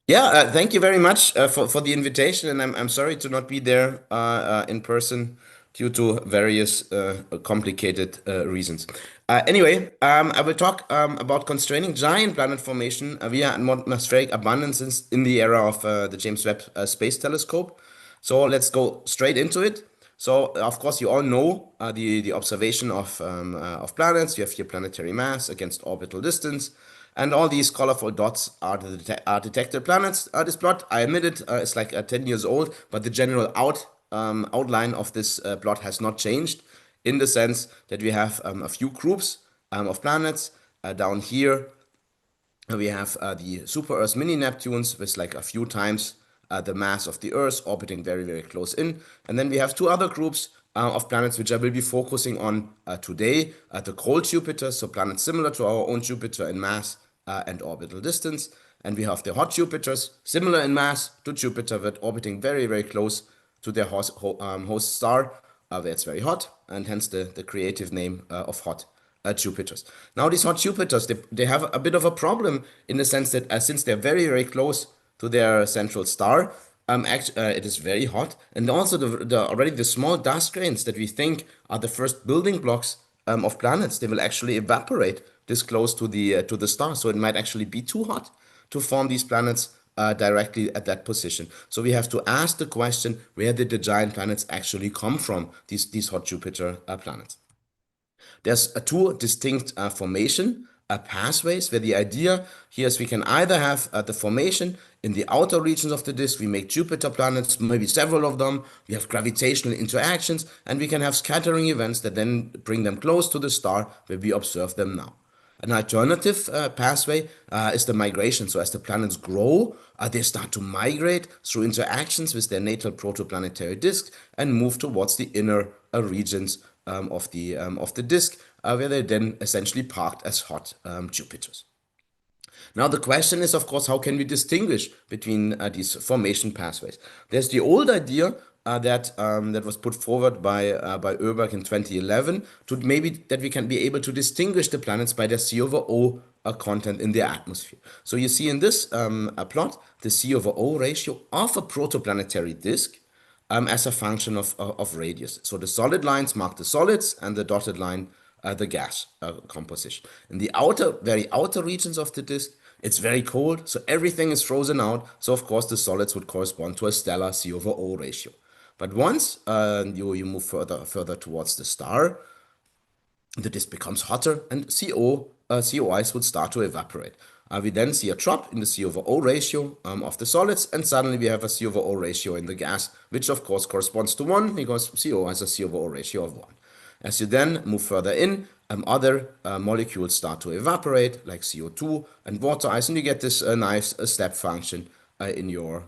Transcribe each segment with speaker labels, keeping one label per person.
Speaker 1: Yeah, thank you very much for the invitation, and I'm sorry to not be there in person due to various complicated reasons. Anyway, I will talk about constraining giant planet formation via atmospheric abundances in the era of the James Webb Space Telescope. So let's go straight into it. So of course you all know the observation of planets. You have here planetary mass against orbital distance. And all these colorful dots are are detected planets. This plot, I admit it, is like 10 years old, but the general outline of this plot has not changed in the sense that we have a few groups of planets. Down here, we have the super Earth mini Neptunes with like a few times the mass of the Earth orbiting very, very close in. And then we have two other groups of planets which I will be focusing on today. The cold Jupiter, so planets similar to our own Jupiter in mass and orbital distance. And we have the hot Jupiters, similar in mass to Jupiter, but orbiting very, very close to their host star, where it's very hot, and hence the creative name of hot Jupiters. Now, these hot Jupiters, they have a bit of a problem in the sense that since they're very, very close to their central star, it is very hot. And also, already the small dust grains that we think are the first building blocks of planets, they will actually evaporate this close to the star. So it might actually be too hot to form these planets directly at that position. So we have to ask the question, where did the giant planets actually come from, these hot Jupiter planets? There's two distinct formation pathways where the idea here is we can either have the formation in the outer regions of the disk. We make Jupiter planets, maybe several of them. We have gravitational interactions, and we can have scattering events that then bring them close to the star where we observe them now. An alternative pathway is the migration. So as the planets grow, they start to migrate through interactions with their natal protoplanetary disk and move towards the inner regions of the disk, where they then essentially parked as hot Jupiters. Now the question is, of course, how can we distinguish between these formation pathways? There's the old idea that was put forward by Oeberg in 2011 to maybe that we can be able to distinguish the planets by their C over O content in their atmosphere. So you see in this plot the C over O ratio of a protoplanetary disk as a function of radius. So the solid lines mark the solids and the dotted line the gas composition. In the very outer regions of the disk, it's very cold, so everything is frozen out. So of course the solids would correspond to a stellar C over O ratio. But once you move further towards the star, the disk becomes hotter and COIs would start to evaporate. We then see a drop in the C over O ratio of the solids, and suddenly we have a C over O ratio in the gas, which of course corresponds to 1 because CO has a C over O ratio of 1. As you then move further in, other molecules start to evaporate, like CO2 and water ice, and you get this nice step function in your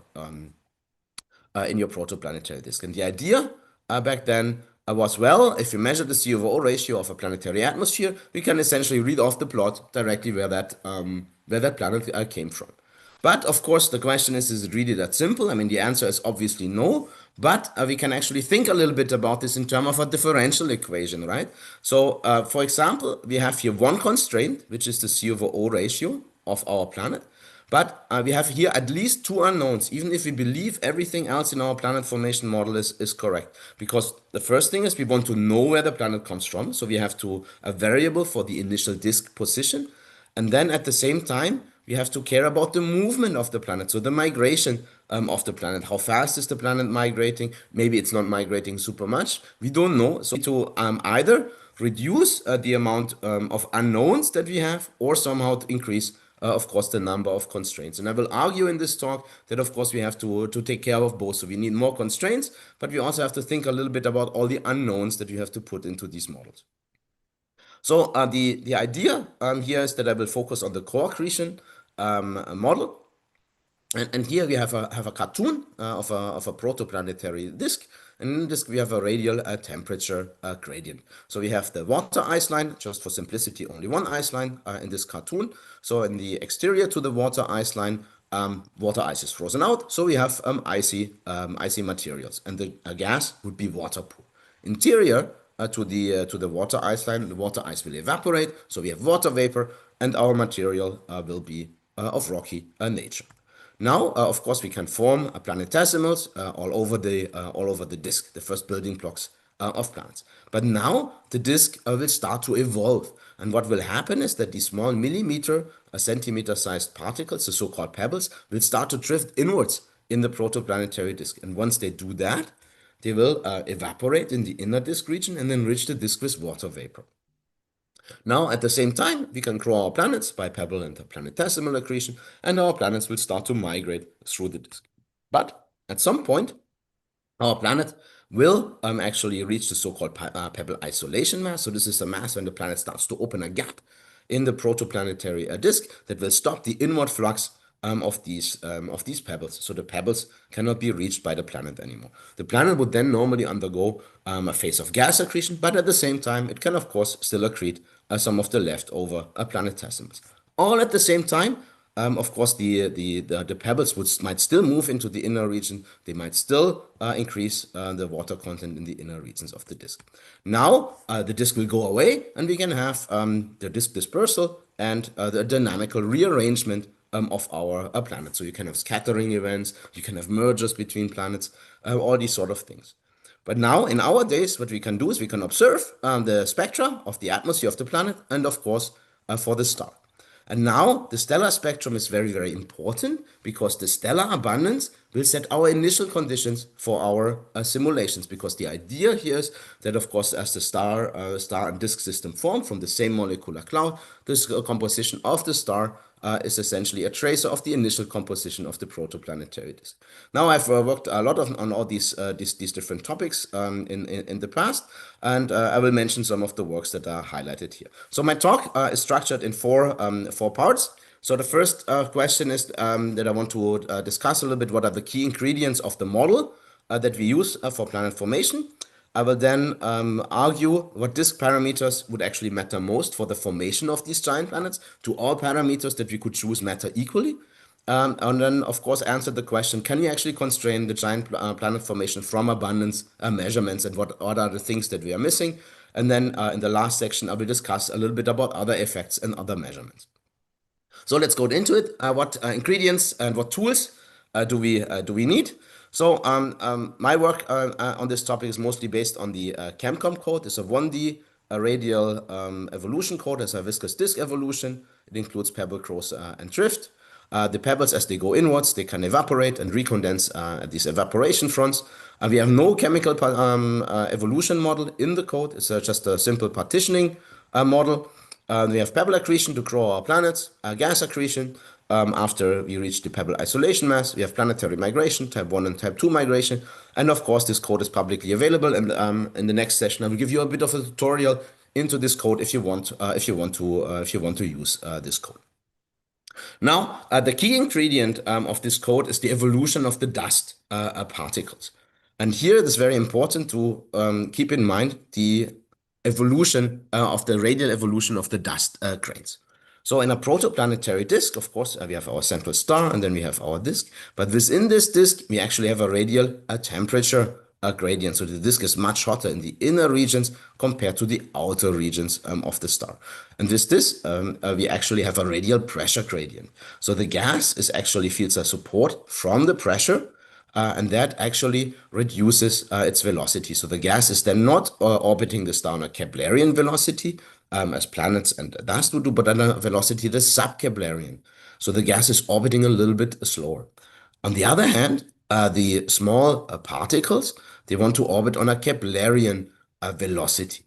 Speaker 1: protoplanetary disk. And the idea back then was, well, if you measure the C over O ratio of a planetary atmosphere, we can essentially read off the plot directly where that planet came from. But of course, the question is it really that simple? I mean, the answer is obviously no, but we can actually think a little bit about this in terms of a differential equation, right? So, for example, we have here one constraint, which is the C over O ratio of our planet. But we have here at least two unknowns, even if we believe everything else in our planet formation model is correct. Because the first thing is we want to know where the planet comes from. So we have a variable for the initial disk position. And then at the same time, we have to care about the movement of the planet. So the migration of the planet. How fast is the planet migrating? Maybe it's not migrating super much. We don't know. So to either reduce the amount of unknowns that we have or somehow increase of course, the number of constraints. And I will argue in this talk that, of course, we have to take care of both. So we need more constraints, but we also have to think a little bit about all the unknowns that we have to put into these models. So the idea here is that I will focus on the co-accretion model. And here we have a cartoon of a protoplanetary disk. And in this we have a radial temperature gradient. So we have the water ice line, just for simplicity, only one ice line in this cartoon. So in the exterior to the water ice line, water ice is frozen out. So we have icy materials, and the gas would be water pool. Interior to the water ice line, the water ice will evaporate. So we have water vapor, and our material will be of rocky nature. Now, of course, we can form planetesimals all over the disk, the first building blocks of planets. But now the disk will start to evolve. And what will happen is that these small millimeter, centimeter sized particles, the so-called pebbles, will start to drift inwards in the protoplanetary disk. And once they do that, they will evaporate in the inner disk region and enrich the disk with water vapor. Now, at the same time, we can grow our planets by pebble and planetesimal accretion, and our planets will start to migrate through the disk. But at some point, our planet will actually reach the so-called pebble isolation mass. So this is a mass when the planet starts to open a gap in the protoplanetary disk that will stop the inward flux of these pebbles. So the pebbles cannot be reached by the planet anymore. The planet would then normally undergo a phase of gas accretion, but at the same time, it can of course still accrete some of the leftover planetesimals. All at the same time, of course, the pebbles might still move into the inner region. They might still increase the water content in the inner regions of the disk. Now, the disk will go away, and we can have the disk dispersal and the dynamical rearrangement of our planet. So you can have scattering events, you can have mergers between planets, all these sort of things. But now, in our days, what we can do is we can observe the spectra of the atmosphere of the planet and, of course, for the star. And now the stellar spectrum is very, very important because the stellar abundance will set our initial conditions for our simulations. Because the idea here is that, of course, as the star and disk system form from the same molecular cloud, this composition of the star is essentially a tracer of the initial composition of the protoplanetary disk. Now, I've worked a lot on all these different topics in the past, and I will mention some of the works that are highlighted here. So my talk is structured in four parts. So the first question is that I want to discuss a little bit what are the key ingredients of the model that we use for planet formation. I will then argue what disk parameters would actually matter most for the formation of these giant planets. Do all parameters that we could choose matter equally? And then, of course, answer the question, can we actually constrain the giant planet formation from abundance measurements, and what are the things that we are missing? And then in the last section, I will discuss a little bit about other effects and other measurements. So let's go into it. What ingredients and what tools do we need? So my work on this topic is mostly based on the ChemCom code. It's a 1D radial evolution code. It's a viscous disk evolution. It includes pebble growth and drift. The pebbles, as they go inwards, they can evaporate and recondense at these evaporation fronts. We have no chemical evolution model in the code. It's just a simple partitioning model. We have pebble accretion to grow our planets, gas accretion. After we reach the pebble isolation mass, we have planetary migration, type 1 and type 2 migration. And of course, this code is publicly available. And in the next session, I will give you a bit of a tutorial into this code if you want to use this code. Now, the key ingredient of this code is the evolution of the dust particles. And here it is very important to keep in mind the evolution of the radial evolution of the dust grains. So in a protoplanetary disk, of course, we have our central star and then we have our disk. But within this disk, we actually have a radial temperature gradient. So the disk is much hotter in the inner regions compared to the outer regions of the star. And with this, we actually have a radial pressure gradient. So the gas actually feels a support from the pressure, and that actually reduces its velocity. So the gas is then not orbiting the star on a Keplerian velocity, as planets and dust would do, but at a velocity that's sub-Keplerian. So the gas is orbiting a little bit slower. On the other hand, the small particles, they want to orbit on a Keplerian velocity.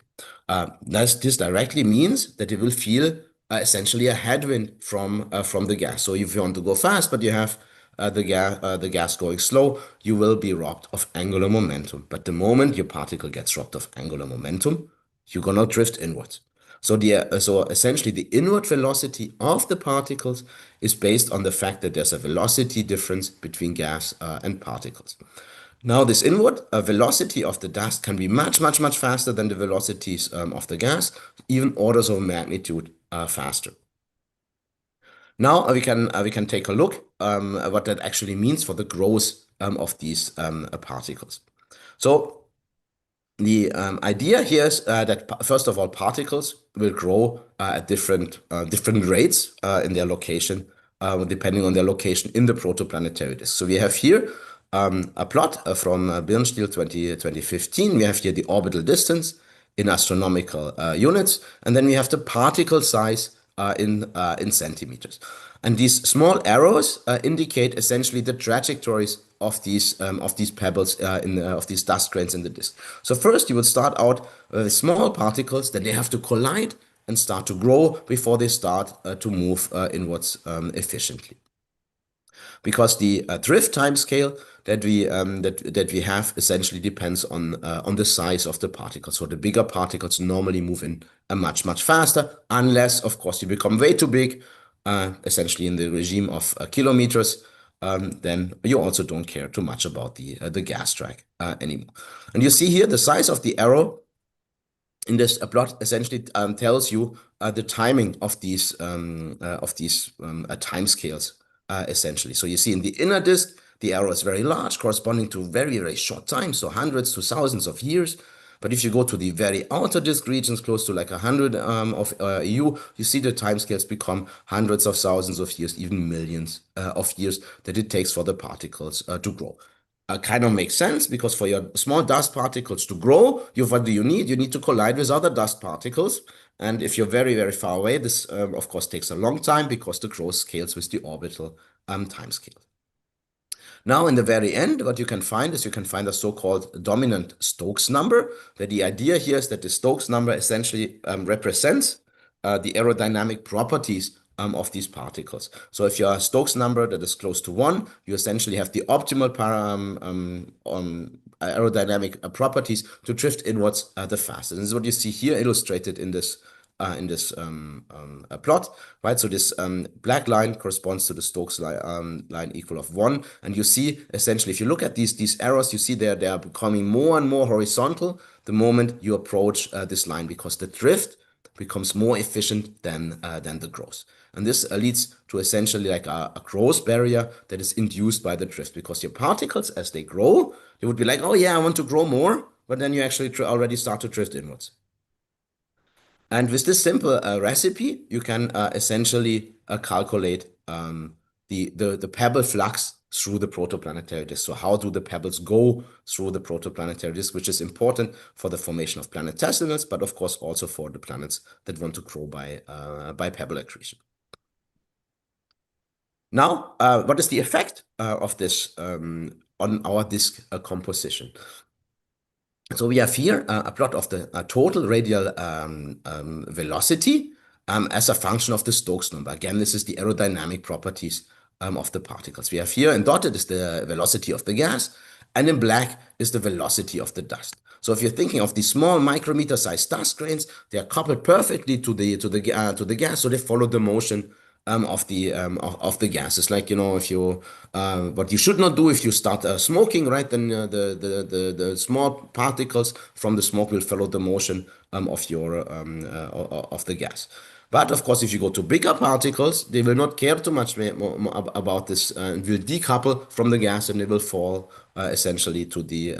Speaker 1: This directly means that they will feel essentially a headwind from the gas. So if you want to go fast, but you have the gas going slow, you will be robbed of angular momentum. But the moment your particle gets robbed of angular momentum, you're gonna drift inwards. So essentially the inward velocity of the particles is based on the fact that there's a velocity difference between gas and particles. Now this inward velocity of the dust can be much faster than the velocities of the gas, even orders of magnitude faster. Now we can take a look what that actually means for the growth of these particles. So the idea here is that first of all, particles will grow at different rates in their location depending on their location in the protoplanetary disk. So we have here a plot from Birnstiel 2015. We have here the orbital distance in astronomical units, and then we have the particle size in centimeters. And these small arrows indicate essentially the trajectories of these pebbles of these dust grains in the disk. So first you would start out with small particles, then they have to collide and start to grow before they start to move inwards efficiently. Because the drift time scale that we have essentially depends on the size of the particles. So the bigger particles normally move in much faster, unless of course you become way too big, essentially in the regime of kilometers. Then you also don't care too much about the gas drag anymore. And you see here the size of the arrow in this plot essentially tells you the timing of these time scales essentially. So you see in the inner disk, the arrow is very large, corresponding to very short time, so hundreds to thousands of years. But if you go to the very outer disk regions, close to like 100 of EU, you see the timescales become hundreds of thousands of years, even millions of years that it takes for the particles to grow. Kind of makes sense, because for your small dust particles to grow, what do you need? You need to collide with other dust particles. And if you're very far away, this of course takes a long time, because the growth scales with the orbital time scale. Now, in the very end, what you can find is a so-called dominant Stokes number. That the idea here is that the Stokes number essentially represents the aerodynamic properties of these particles. So if you have a Stokes number that is close to 1, you essentially have the optimal aerodynamic properties to drift inwards the fastest. And this is what you see here illustrated in this plot, right? So this black line corresponds to the Stokes line equal of 1. And you see essentially, if you look at these arrows, you see they are becoming more and more horizontal the moment you approach this line, because the drift becomes more efficient than the growth. And this leads to essentially like a growth barrier that is induced by the drift, because your particles, as they grow, they would be like, oh yeah, I want to grow more, but then you actually already start to drift inwards. And with this simple recipe, you can essentially calculate the pebble flux through the protoplanetary disk. So how do the pebbles go through the protoplanetary disk, which is important for the formation of planetesimals, but of course also for the planets that want to grow by pebble accretion. Now, what is the effect of this on our disk composition? So we have here a plot of the total radial velocity as a function of the Stokes number. Again, this is the aerodynamic properties of the particles. We have here in dotted is the velocity of the gas, and in black is the velocity of the dust. So if you're thinking of these small micrometer-sized dust grains, they are coupled perfectly to the gas, so they follow the motion of the gas. It's like, if you what you should not do if you start smoking, right? Then the small particles from the smoke will follow the motion of the gas. But of course, if you go to bigger particles, they will not care too much about this and will decouple from the gas, and they will fall essentially to the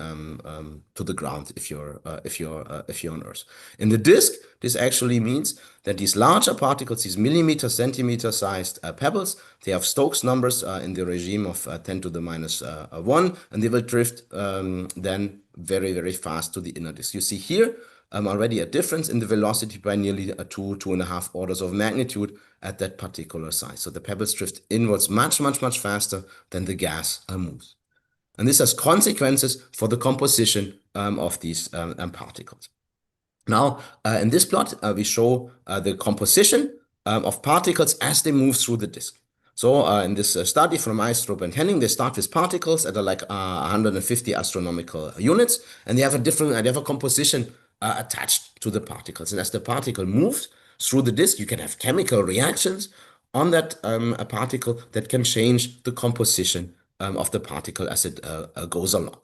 Speaker 1: ground if you're on Earth. In the disk, this actually means that these larger particles, these millimeter, centimeter sized pebbles, they have Stokes numbers in the regime of 10 to the minus 1, and they will drift then very fast to the inner disk. You see here already a difference in the velocity by nearly 2.5 orders of magnitude at that particular size. So the pebbles drift inwards much faster than the gas moves. And this has consequences for the composition of these particles. Now, in this plot, we show the composition of particles as they move through the disk. So in this study from Aistrup and Henning, they start with particles at like 150 astronomical units, and they have a composition attached to the particles. And as the particle moves through the disk, you can have chemical reactions on that particle that can change the composition of the particle as it goes along.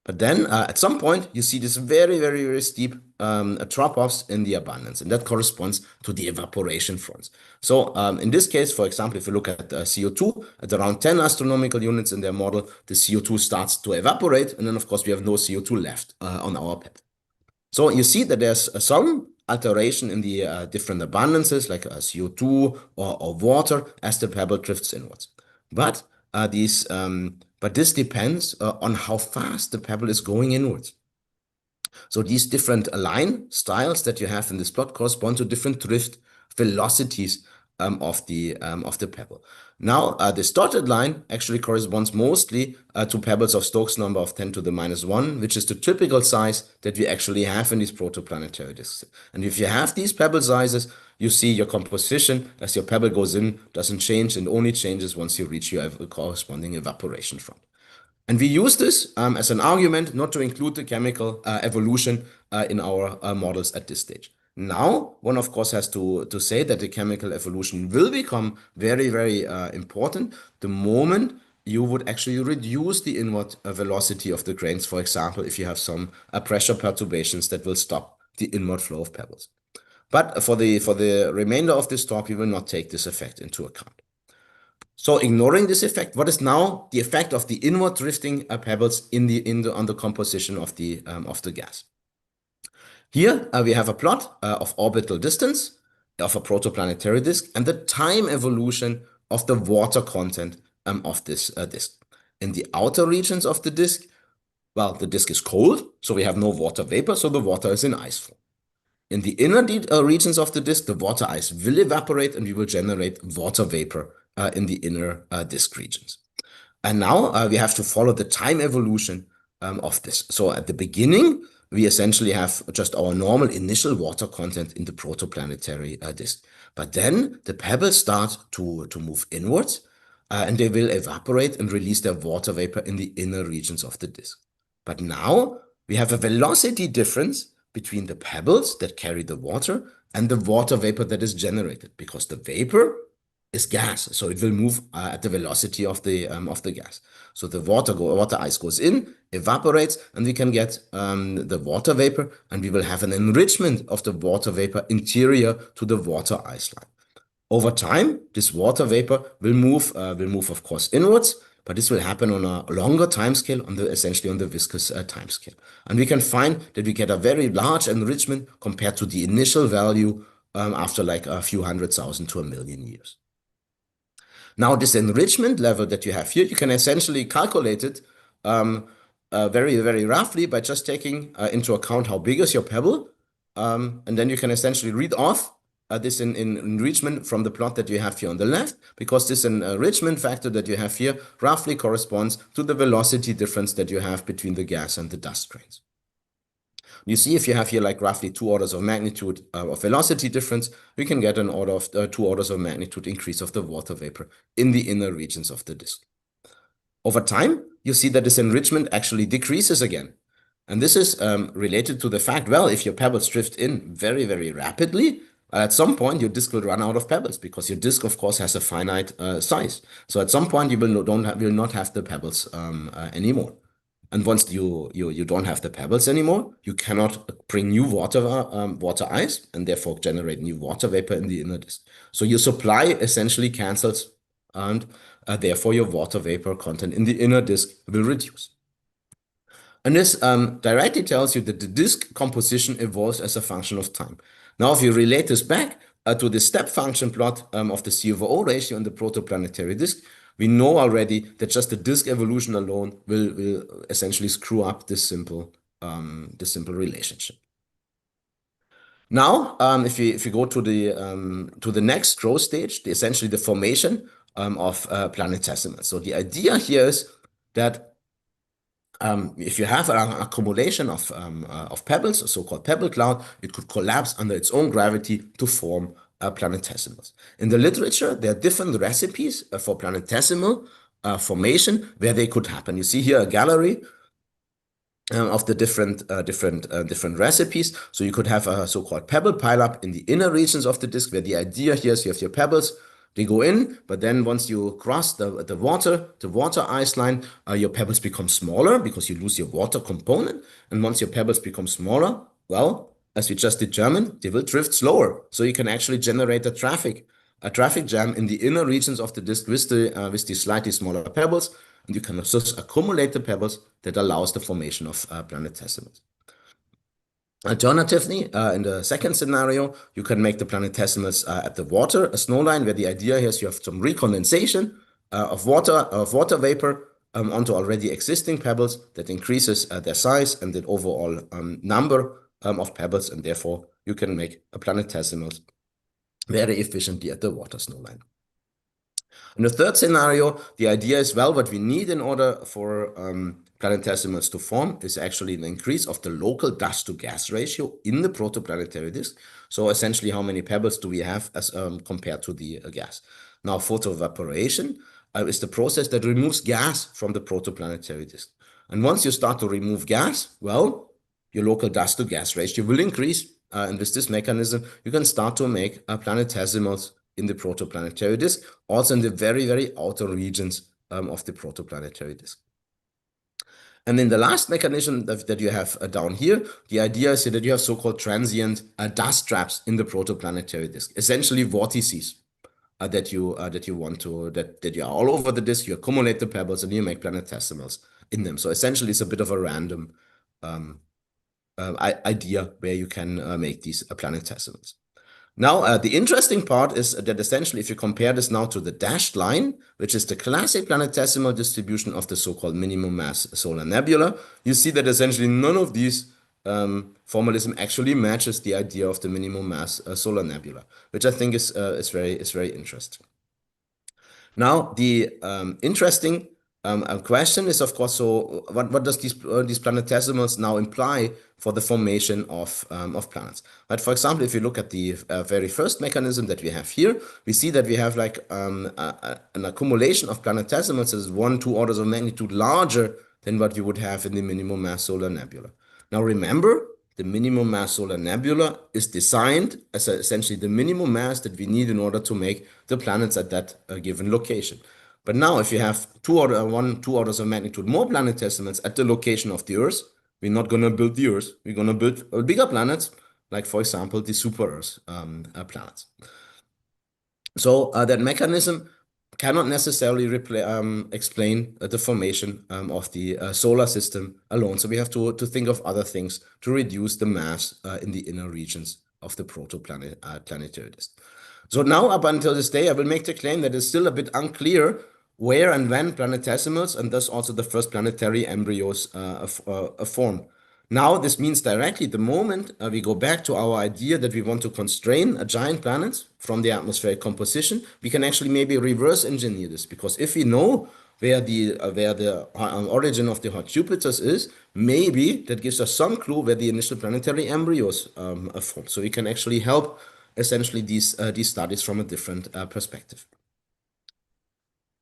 Speaker 1: But then at some point, you see this very steep drop-offs in the abundance, and that corresponds to the evaporation fronts. So in this case, for example, if you look at CO2 at around 10 astronomical units in their model, the CO2 starts to evaporate, and then of course we have no CO2 left on our pebble. So you see that there's some alteration in the different abundances like CO2 or water as the pebble drifts inwards. But this depends on how fast the pebble is going inwards. So these different line styles that you have in this plot correspond to different drift velocities of the pebble. Now, this dotted line actually corresponds mostly to pebbles of Stokes number of 10 to the minus 1, which is the typical size that we actually have in these protoplanetary disks. And if you have these pebble sizes, you see your composition as your pebble goes in doesn't change and only changes once you reach your corresponding evaporation front. And we use this as an argument not to include the chemical evolution in our models at this stage. Now, one of course has to say that the chemical evolution will become very, very important the moment you would actually reduce the inward velocity of the grains, for example, if you have some pressure perturbations that will stop the inward flow of pebbles. But for the remainder of this talk, we will not take this effect into account. So ignoring this effect, what is now the effect of the inward drifting pebbles on the composition of the gas? Here we have a plot of orbital distance of a protoplanetary disk and the time evolution of the water content of this disk. In the outer regions of the disk, well, the disk is cold, so we have no water vapor, so the water is in ice form. In the inner regions of the disk, the water ice will evaporate and we will generate water vapor in the inner disk regions. And now we have to follow the time evolution of this. So at the beginning, we essentially have just our normal initial water content in the protoplanetary disk. But then the pebbles start to move inwards and they will evaporate and release their water vapor in the inner regions of the disk. But now we have a velocity difference between the pebbles that carry the water and the water vapor that is generated, because the vapor is gas, so it will move at the velocity of the gas. So the water ice goes in, evaporates, and we can get the water vapor, and we will have an enrichment of the water vapor interior to the water ice line. Over time, this water vapor will move, of course, inwards, but this will happen on a longer time scale, essentially on the viscous time scale. And we can find that we get a very large enrichment compared to the initial value after like a few 100,000 to 1,000,000 years. Now, this enrichment level that you have here, you can essentially calculate it very, very roughly by just taking into account how big is your pebble. And then you can essentially read off this in enrichment from the plot that you have here on the left, because this enrichment factor that you have here roughly corresponds to the velocity difference that you have between the gas and the dust grains. You see, if you have here like roughly 2 orders of magnitude of velocity difference, we can get an order of 2 orders of magnitude increase of the water vapor in the inner regions of the disk. Over time, you see that this enrichment actually decreases again. And this is related to the fact, well, if your pebbles drift in very, very rapidly, at some point your disk will run out of pebbles, because your disk, of course, has a finite size. So at some point you will not have the pebbles anymore. And once you don't have the pebbles anymore, you cannot bring new water ice and therefore generate new water vapor in the inner disk. So your supply essentially cancels, and therefore your water vapor content in the inner disk will reduce. And this directly tells you that the disk composition evolves as a function of time. Now, if you relate this back to the step function plot of the C/O ratio in the protoplanetary disk, we know already that just the disk evolution alone will essentially screw up this simple relationship. Now, if you go to the next growth stage, essentially the formation of planetesimals. So the idea here is that if you have an accumulation of pebbles, a so-called pebble cloud, it could collapse under its own gravity to form planetesimals. In the literature, there are different recipes for planetesimal formation where they could happen. You see here a gallery of the different recipes. So you could have a so-called pebble pileup in the inner regions of the disk, where the idea here is you have your pebbles. They go in, but then once you cross the water ice line, your pebbles become smaller because you lose your water component. And once your pebbles become smaller, well, as we just determined, they will drift slower. So you can actually generate a traffic jam in the inner regions of the disk with the slightly smaller pebbles, and you can just accumulate the pebbles that allows the formation of planetesimals. Alternatively, in the second scenario, you can make the planetesimals at the water snowline, where the idea here is you have some recondensation of water vapor onto already existing pebbles that increases their size and the overall number of pebbles, and therefore you can make a planetesimals very efficiently at the water snowline. In the third scenario, the idea is, well, what we need in order for planetesimals to form is actually an increase of the local dust to gas ratio in the protoplanetary disk. So essentially, how many pebbles do we have as compared to the gas? Now, photoevaporation is the process that removes gas from the protoplanetary disk. And once you start to remove gas, well, your local dust to gas ratio will increase. And with this mechanism, you can start to make planetesimals in the protoplanetary disk, also in the very, very outer regions of the protoplanetary disk. And then the last mechanism that you have down here, the idea is that you have so-called transient dust traps in the protoplanetary disk, essentially vortices that you are all over the disk. You accumulate the pebbles and you make planetesimals in them. So essentially, it's a bit of a random idea where you can make these planetesimals. Now, the interesting part is that essentially, if you compare this now to the dashed line, which is the classic planetesimal distribution of the so-called minimum mass solar nebula, you see that essentially none of these formalism actually matches the idea of the minimum mass solar nebula, which I think is very interesting. Now, the interesting question is, of course, so what does these planetesimals now imply for the formation of planets? But for example, if you look at the very first mechanism that we have here, we see that we have like an accumulation of planetesimals that is 1-2 orders of magnitude larger than what you would have in the minimum mass solar nebula. Now remember, the minimum mass solar nebula is designed as essentially the minimum mass that we need in order to make the planets at that given location. But now, if you have 2 orders of magnitude more planetesimals at the location of the Earth, we're not going to build the Earth. We're going to build bigger planets, like, for example, the super-Earth planets. So that mechanism cannot necessarily explain the formation of the solar system alone. So we have to think of other things to reduce the mass in the inner regions of the protoplanetary disk. So now, up until this day, I will make the claim that it's still a bit unclear where and when planetesimals, and thus also the first planetary embryos, form. Now, this means directly the moment we go back to our idea that we want to constrain a giant planet from the atmospheric composition, we can actually maybe reverse engineer this, because if we know where the origin of the hot Jupiters is, maybe that gives us some clue where the initial planetary embryos form. So we can actually help essentially these studies from a different perspective.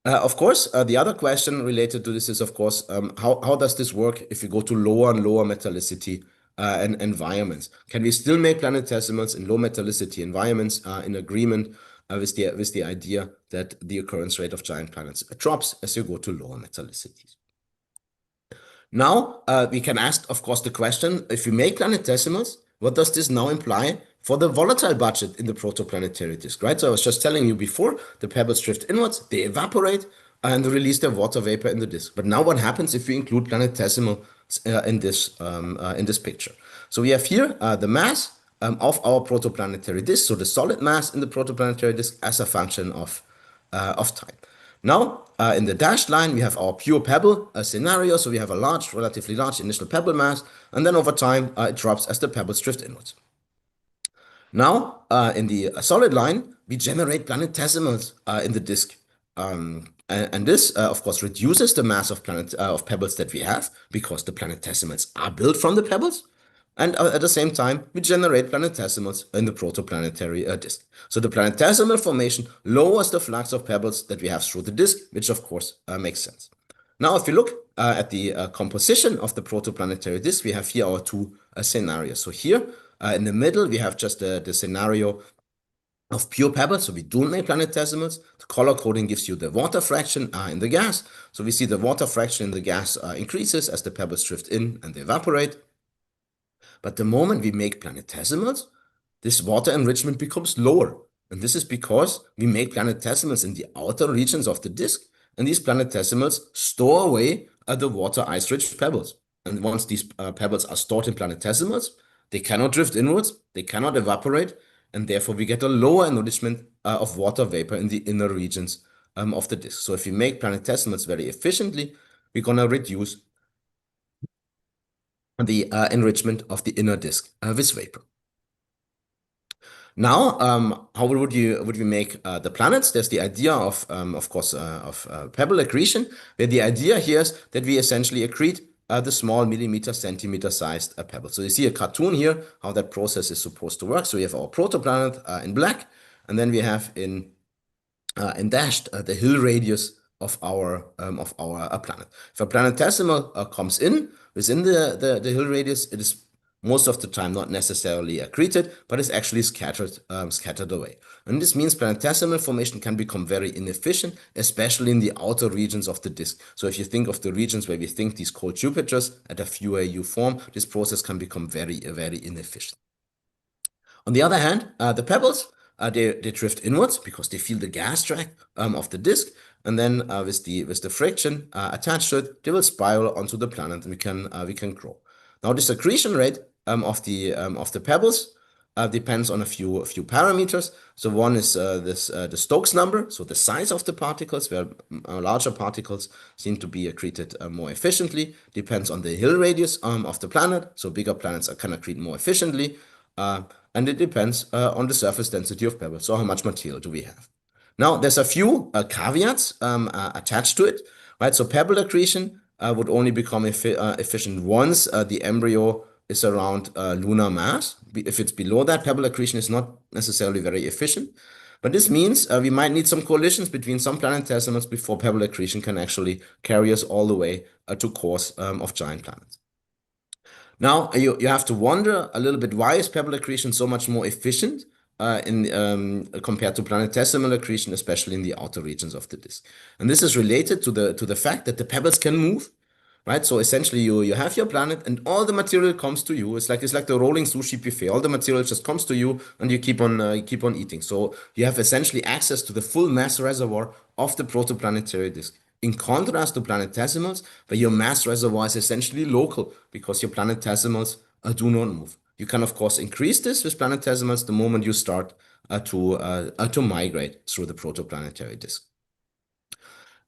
Speaker 1: Of course, the other question related to this is, of course, how does this work if you go to lower and lower metallicity environments? Can we still make planetesimals in low metallicity environments in agreement with the idea that the occurrence rate of giant planets drops as you go to lower metallicities? Now, we can ask, of course, the question, if you make planetesimals, what does this now imply for the volatile budget in the protoplanetary disk, right? So I was just telling you before, the pebbles drift inwards, they evaporate, and release their water vapor in the disk. But now what happens if we include planetesimals in this picture? So we have here the mass of our protoplanetary disk, so the solid mass in the protoplanetary disk as a function of time. Now, in the dashed line, we have our pure pebble scenario. So we have a relatively large initial pebble mass, and then over time, it drops as the pebbles drift inwards. Now, in the solid line, we generate planetesimals in the disk. And this, of course, reduces the mass of pebbles that we have, because the planetesimals are built from the pebbles. And at the same time, we generate planetesimals in the protoplanetary disk. So the planetesimal formation lowers the flux of pebbles that we have through the disk, which of course makes sense. Now, if you look at the composition of the protoplanetary disk, we have here our two scenarios. So here in the middle, we have just the scenario of pure pebbles, so we don't make planetesimals. The color coding gives you the water fraction in the gas. So we see the water fraction in the gas increases as the pebbles drift in and they evaporate. But the moment we make planetesimals, this water enrichment becomes lower. And this is because we make planetesimals in the outer regions of the disk, and these planetesimals store away the water ice-rich pebbles. And once these pebbles are stored in planetesimals, They cannot drift inwards, they cannot evaporate, and therefore we get a lower enrichment of water vapor in the inner regions of the disk. So if we make planetesimals very efficiently, we're going to reduce the enrichment of the inner disk with vapor. Now, how would we make the planets? There's the idea of course, of pebble accretion, where the idea here is that we essentially accrete the small millimeter, centimeter sized pebble. So you see a cartoon here, how that process is supposed to work. So we have our protoplanet in black, and then we have in dashed the hill radius of our planet. If a planetesimal comes in within the hill radius, it is most of the time not necessarily accreted, but is actually scattered away. And this means planetesimal formation can become very inefficient, especially in the outer regions of the disk. So if you think of the regions where we think these cold Jupiters at a few AU form, this process can become very inefficient. On the other hand, the pebbles, they drift inwards because they feel the gas drag of the disk, and then with the friction attached to it, they will spiral onto the planet, and we can grow. Now, the accretion rate of the pebbles depends on a few parameters. So one is the Stokes number, so the size of the particles, where larger particles seem to be accreted more efficiently. Depends on the hill radius of the planet, so bigger planets can accrete more efficiently. And it depends on the surface density of pebbles. So how much material do we have? Now, there's a few caveats attached to it, right? So pebble accretion would only become efficient once the embryo is around lunar mass. If it's below that, pebble accretion is not necessarily very efficient. But this means we might need some collisions between some planetesimals before pebble accretion can actually carry us all the way to cores of giant planets. Now, you have to wonder a little bit, why is pebble accretion so much more efficient compared to planetesimal accretion, especially in the outer regions of the disk? And this is related to the fact that the pebbles can move, right? So essentially, you have your planet, and all the material comes to you. It's like the rolling sushi buffet. All the material just comes to you, and you keep on eating. So you have essentially access to the full mass reservoir of the protoplanetary disk. In contrast to planetesimals, where your mass reservoir is essentially local because your planetesimals do not move. You can, of course, increase this with planetesimals the moment you start to migrate through the protoplanetary disk.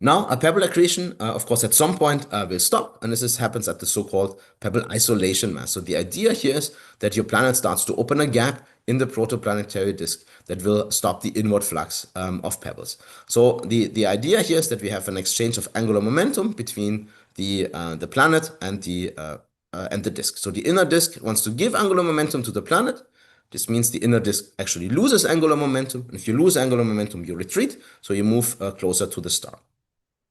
Speaker 1: Now, a pebble accretion, of course, at some point will stop, and this happens at the so-called pebble isolation mass. So the idea here is that your planet starts to open a gap in the protoplanetary disk that will stop the inward flux of pebbles. So the idea here is that we have an exchange of angular momentum between the planet and the disk. So the inner disk wants to give angular momentum to the planet. This means the inner disk actually loses angular momentum. And if you lose angular momentum, you retreat, so you move closer to the star.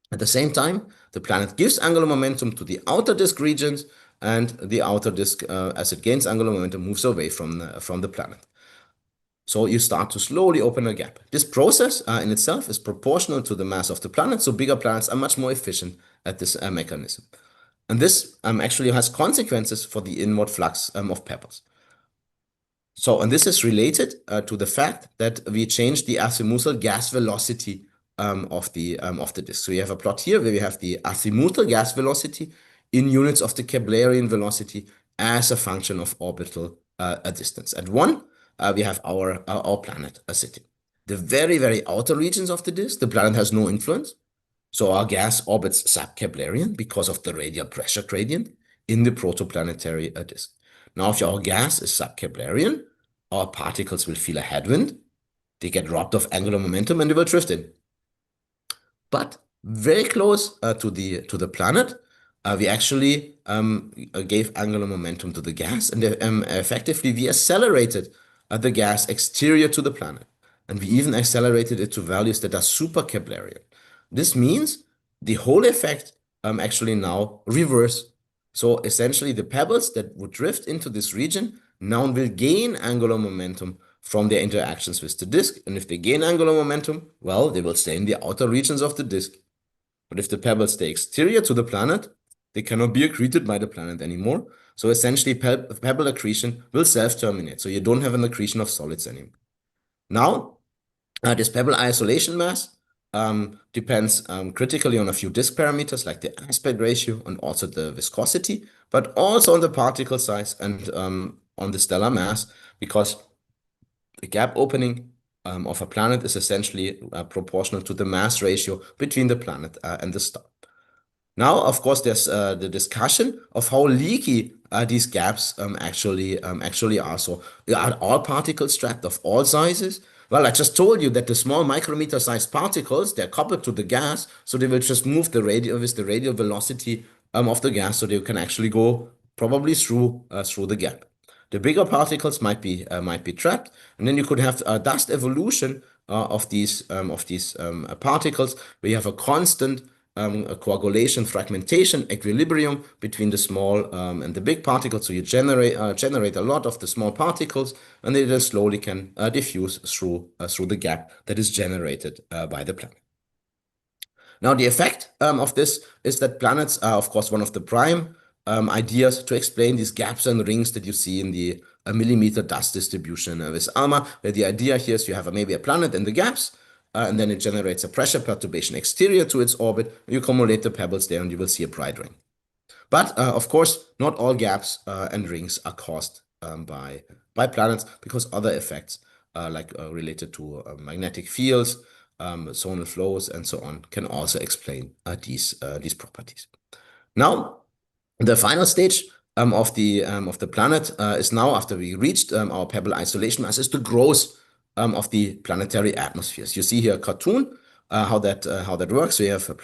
Speaker 1: At the same time, the planet gives angular momentum to the outer disk regions, and the outer disk, as it gains angular momentum, moves away from the planet. So you start to slowly open a gap. This process in itself is proportional to the mass of the planet, so bigger planets are much more efficient at this mechanism. And this actually has consequences for the inward flux of pebbles. So, and this is related to the fact that we change the azimuthal gas velocity of the disk. So we have a plot here where we have the azimuthal gas velocity in units of the Keplerian velocity as a function of orbital distance. At 1, we have our planet sitting. The very outer regions of the disk, the planet has no influence. So our gas orbits sub-Keplerian because of the radial pressure gradient in the protoplanetary disk. Now, if our gas is sub-Keplerian, our particles will feel a headwind, they get robbed of angular momentum, and they will drift in. But very close to the planet, we actually gave angular momentum to the gas, and effectively we accelerated the gas exterior to the planet. And we even accelerated it to values that are super Keplerian. This means the whole effect actually now reverse. So essentially the pebbles that would drift into this region now will gain angular momentum from their interactions with the disk. And if they gain angular momentum, well, they will stay in the outer regions of the disk. But if the pebbles stay exterior to the planet, they cannot be accreted by the planet anymore. So essentially pebble accretion will self-terminate. So you don't have an accretion of solids anymore. Now, this pebble isolation mass depends critically on a few disk parameters like the aspect ratio and also the viscosity, but also on the particle size and on the stellar mass, because the gap opening of a planet is essentially proportional to the mass ratio between the planet and the star. Now, of course, there's the discussion of how leaky these gaps actually are. So, are all particles trapped of all sizes? Well, I just told you that the small micrometer-sized particles, they're coupled to the gas, so they will just move the radial with the radial velocity of the gas, so they can actually go probably through the gap. The bigger particles might be trapped, and then you could have dust evolution of these particles, where you have a constant a coagulation, fragmentation, equilibrium between the small and the big particles. So you generate a lot of the small particles, and they then slowly can diffuse through the gap that is generated by the planet. Now, the effect of this is that planets are, of course, one of the prime ideas to explain these gaps and rings that you see in the millimeter dust distribution with ALMA, where the idea here is you have maybe a planet in the gaps, and then it generates a pressure perturbation exterior to its orbit. You accumulate the pebbles there, and you will see a bright ring. But of course, not all gaps and rings are caused by planets, because other effects, like related to magnetic fields, zonal flows, and so on, can also explain these properties. Now, the final stage of the planet is now, after we reached our pebble isolation mass, is the growth of the planetary atmospheres. You see here a cartoon how that works. We have a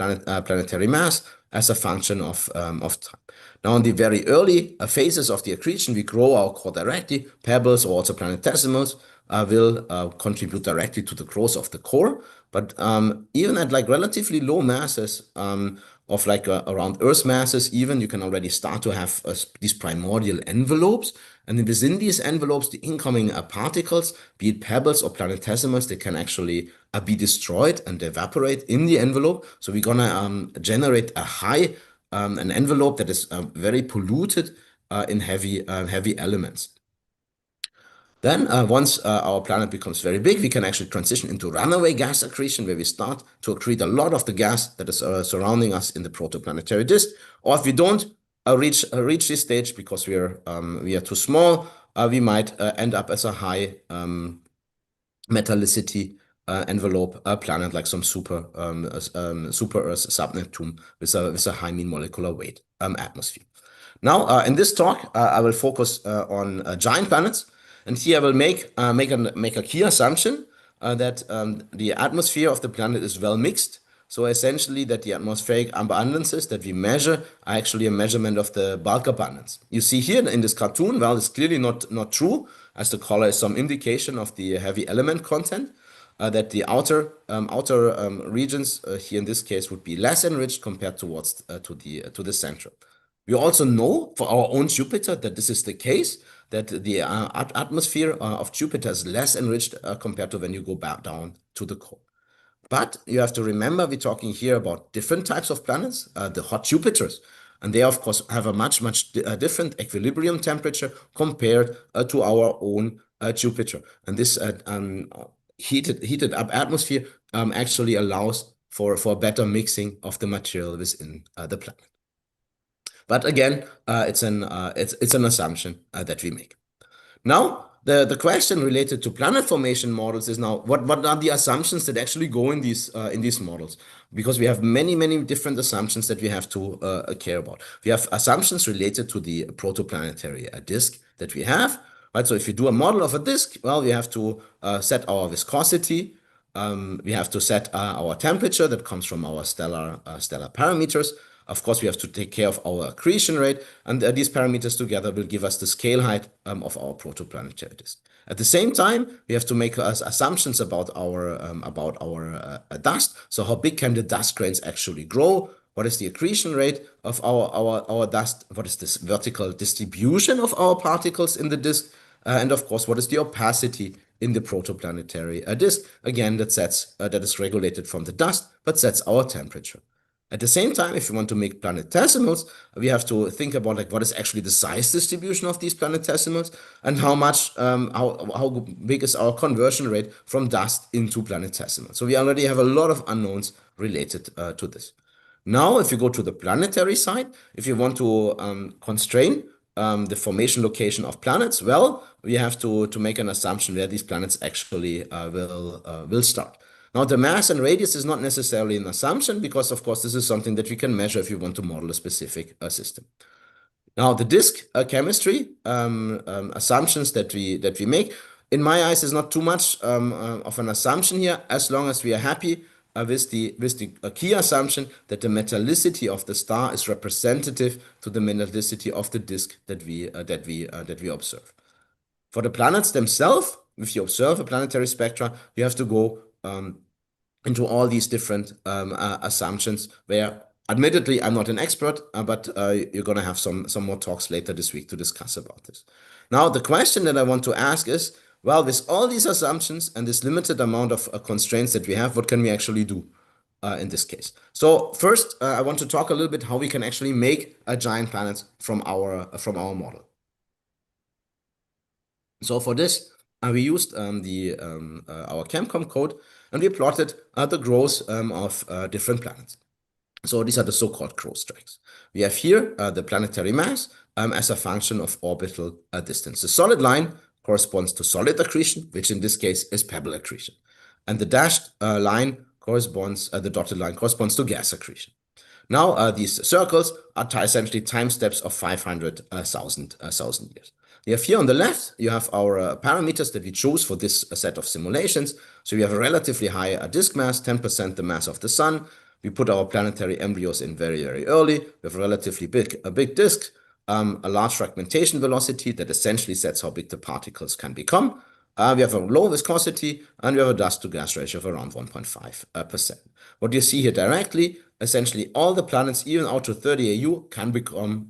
Speaker 1: planetary mass as a function of time. Now, in the very early phases of the accretion, we grow our core directly. Pebbles, or also planetesimals, will contribute directly to the growth of the core. But even at like relatively low masses, of like around Earth masses, even, you can already start to have these primordial envelopes. And then within these envelopes, the incoming particles, be it pebbles or planetesimals, they can actually be destroyed and evaporate in the envelope. So we're gonna generate an envelope that is very polluted in heavy elements. Then once our planet becomes very big, we can actually transition into runaway gas accretion, where we start to accrete a lot of the gas that is surrounding us in the protoplanetary disk. Or if we don't reach this stage because we are too small, we might end up as a high metallicity envelope planet, like some super Earth sub-Neptune with a high mean molecular weight atmosphere. Now, in this talk, I will focus on giant planets. And here I will make a key assumption that the atmosphere of the planet is well mixed. So essentially, that the atmospheric abundances that we measure are actually a measurement of the bulk abundance. You see here in this cartoon, well, it's clearly not true, as the color is some indication of the heavy element content. That the outer regions here in this case would be less enriched compared towards to the center. We also know for our own Jupiter that this is the case, that the atmosphere of Jupiter is less enriched compared to when you go back down to the core. But you have to remember, we're talking here about different types of planets, the hot Jupiters. And they, of course, have a much different equilibrium temperature compared to our own Jupiter. And this heated up atmosphere actually allows for better mixing of the material within the planet. But again, it's an assumption that we make. Now, the question related to planet formation models is now, what are the assumptions that actually go in these models? Because we have many different assumptions that we have to care about. We have assumptions related to the protoplanetary disk that we have. Right? So if you do a model of a disk, well, we have to set our viscosity. We have to set our temperature that comes from our stellar parameters. Of course, we have to take care of our accretion rate, and these parameters together will give us the scale height of our protoplanetary disk. At the same time, we have to make assumptions about our dust. So how big can the dust grains actually grow? What is the accretion rate of our dust? What is this vertical distribution of our particles in the disk? And of course, what is the opacity in the protoplanetary disk? Again, that is regulated from the dust, but sets our temperature. At the same time, if you want to make planetesimals, we have to think about like what is actually the size distribution of these planetesimals, and how big is our conversion rate from dust into planetesimals. So we already have a lot of unknowns related to this. Now, if you go to the planetary side, if you want to constrain the formation location of planets? Well, we have to make an assumption where these planets actually will start. Now, the mass and radius is not necessarily an assumption because, of course, this is something that we can measure if you want to model a specific system. Now, the disk chemistry assumptions that we make, in my eyes, is not too much of an assumption here, as long as we are happy with the key assumption that the metallicity of the star is representative to the metallicity of the disk that we observe. For the planets themselves, if you observe a planetary spectra, you have to go into all these different assumptions where, admittedly, I'm not an expert, but you're going to have some more talks later this week to discuss about this. Now, the question that I want to ask is, well, with all these assumptions and this limited amount of constraints that we have, what can we actually do in this case? So first, I want to talk a little bit how we can actually make a giant planet from our model. So for this, we used our ChemCom code, and we plotted the growth of different planets. So these are the so-called growth tracks. We have here the planetary mass as a function of orbital distance. The solid line corresponds to solid accretion, which in this case is pebble accretion. And the dashed line corresponds, the dotted line corresponds to gas accretion. Now, these circles are essentially time steps of 500,000 years. You have here on the left, you have our parameters that we choose for this set of simulations. So we have a relatively high disk mass, 10% the mass of the sun. We put our planetary embryos in very, very early. We have a relatively big disk, a large fragmentation velocity that essentially sets how big the particles can become. We have a low viscosity, and we have a dust-to-gas ratio of around 1.5%. What you see here directly, essentially all the planets, even out to 30 AU, can become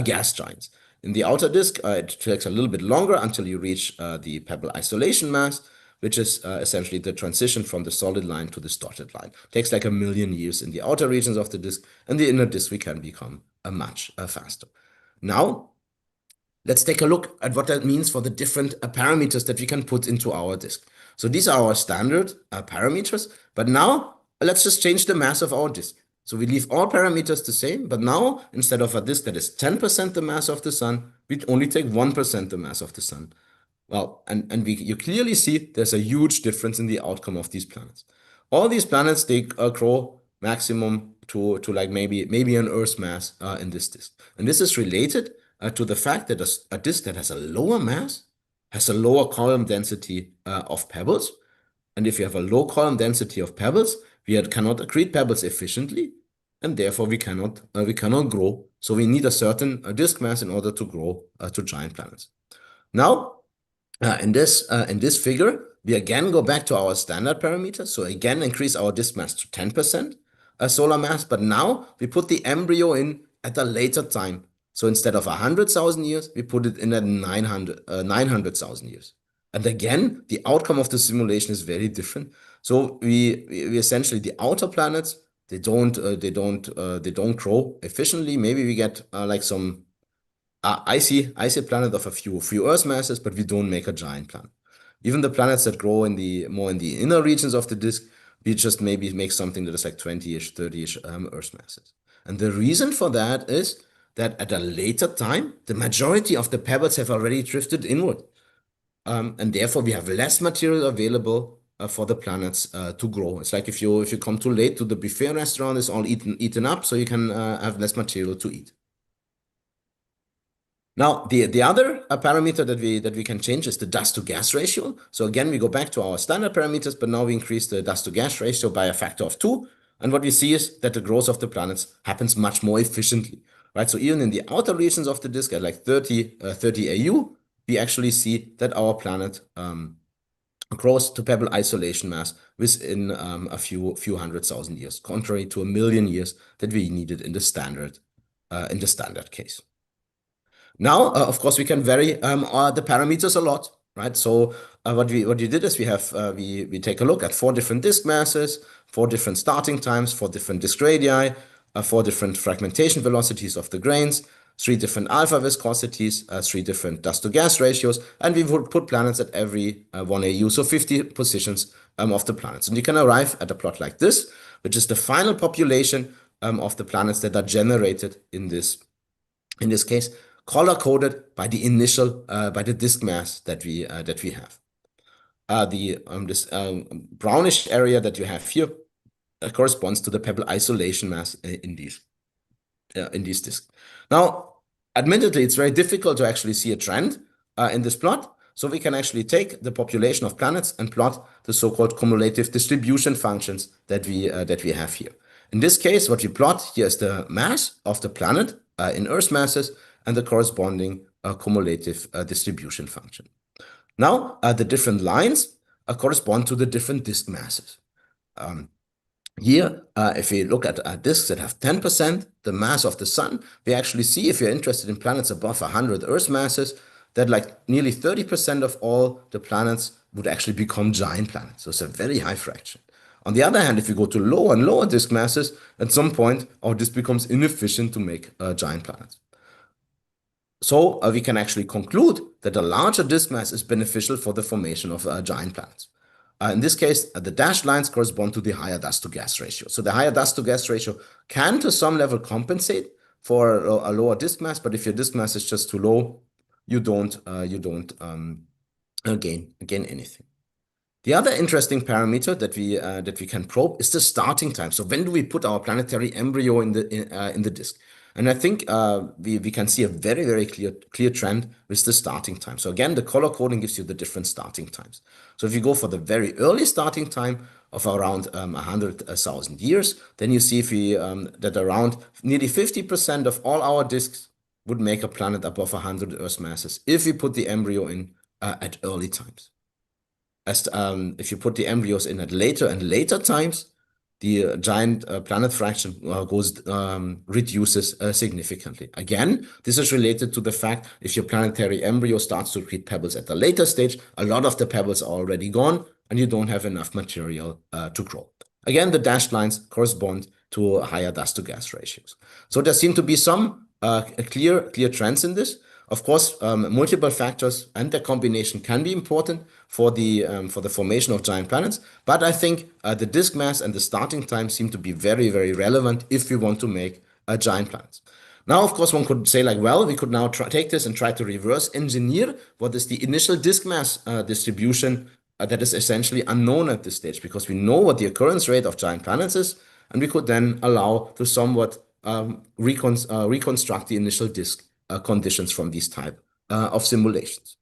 Speaker 1: gas giants. In the outer disk, it takes a little bit longer until you reach the pebble isolation mass, which is essentially the transition from the solid line to the dotted line. It takes like 1 million years in the outer regions of the disk, and the inner disk we can become much faster. Now, let's take a look at what that means for the different parameters that we can put into our disk. So these are our standard parameters, but now let's just change the mass of our disk. So we leave all parameters the same, but now instead of a disk that is 10% the mass of the sun, we only take 1% the mass of the sun. Well, and you clearly see there's a huge difference in the outcome of these planets. All these planets, they grow maximum to like maybe an Earth mass in this disk. And this is related to the fact that a disk that has a lower mass has a lower column density of pebbles. And if you have a low column density of pebbles, we cannot accrete pebbles efficiently, and therefore we cannot grow. So we need a certain disk mass in order to grow to giant planets. Now, in this figure, we again go back to our standard parameters. So again, increase our disk mass to 10% solar mass, but now we put the embryo in at a later time. So instead of 100,000 years, we put it in at 900,000 years. And again, the outcome of the simulation is very different. So we essentially, the outer planets, they don't grow efficiently. Maybe we get like some icy planet of a few Earth masses, but we don't make a giant planet. Even the planets that grow more in the inner regions of the disk, we just maybe make something that is like 20-ish, 30-ish Earth masses. And the reason for that is that at a later time, the majority of the pebbles have already drifted inward. And therefore, we have less material available for the planets to grow. It's like if you come too late to the buffet restaurant, it's all eaten up, so you can have less material to eat. Now, the other parameter that we can change is the dust-to-gas ratio. So again, we go back to our standard parameters, but now we increase the dust-to-gas ratio by a factor of 2. And what we see is that the growth of the planets happens much more efficiently, right? So even in the outer regions of the disk at like 30 AU, we actually see that our planet grows to pebble isolation mass within a few 100,000 years, contrary to 1 million years that we needed in the standard case. Now, of course, we can vary the parameters a lot, right? So what we did is we take a look at 4 different disk masses, 4 different starting times, 4 different disk radii, 4 different fragmentation velocities of the grains, 3 different alpha viscosities, 3 different dust-to-gas ratios, and we would put planets at every 1 AU, so 50 positions of the planets. And you can arrive at a plot like this, which is the final population of the planets that are generated in this case, color-coded by the initial, by the disk mass that we have. This brownish area that you have here corresponds to the pebble isolation mass in these disks. Now, admittedly, it's very difficult to actually see a trend in this plot. So we can actually take the population of planets and plot the so-called cumulative distribution functions that we have here. In this case, what we plot here is the mass of the planet in Earth masses and the corresponding cumulative distribution function. Now, the different lines correspond to the different disk masses. Here, if we look at disks that have 10% the mass of the sun, we actually see, if you're interested in planets above 100 Earth masses, that like nearly 30% of all the planets would actually become giant planets. So it's a very high fraction. On the other hand, if you go to lower and lower disk masses, at some point, our disk becomes inefficient to make giant planets. So we can actually conclude that a larger disk mass is beneficial for the formation of giant planets. In this case, the dashed lines correspond to the higher dust-to-gas ratio. So the higher dust-to-gas ratio can, to some level, compensate for a lower disk mass, but if your disk mass is just too low, you don't gain anything. The other interesting parameter that we can probe is the starting time. So when do we put our planetary embryo in the disk? And I think we can see a very, very clear trend with the starting time. So again, the color coding gives you the different starting times. So if you go for the very early starting time of around 100,000 years, then you see that around nearly 50% of all our disks would make a planet above 100 Earth masses if we put the embryo in at early times. As if you put the embryos in at later and later times, the giant planet fraction reduces significantly. Again, this is related to the fact if your planetary embryo starts to accrete pebbles at a later stage, a lot of the pebbles are already gone and you don't have enough material to grow. Again, the dashed lines correspond to higher dust-to-gas ratios. So there seem to be some clear trends in this. Of course, multiple factors and their combination can be important for the formation of giant planets. But I think the disk mass and the starting time seem to be very, very relevant if we want to make giant planets. Now, of course, one could say like, well, we could now take this and try to reverse engineer what is the initial disk mass distribution that is essentially unknown at this stage, because we know what the occurrence rate of giant planets is, and we could then allow to somewhat reconstruct the initial disk conditions from these type of simulations.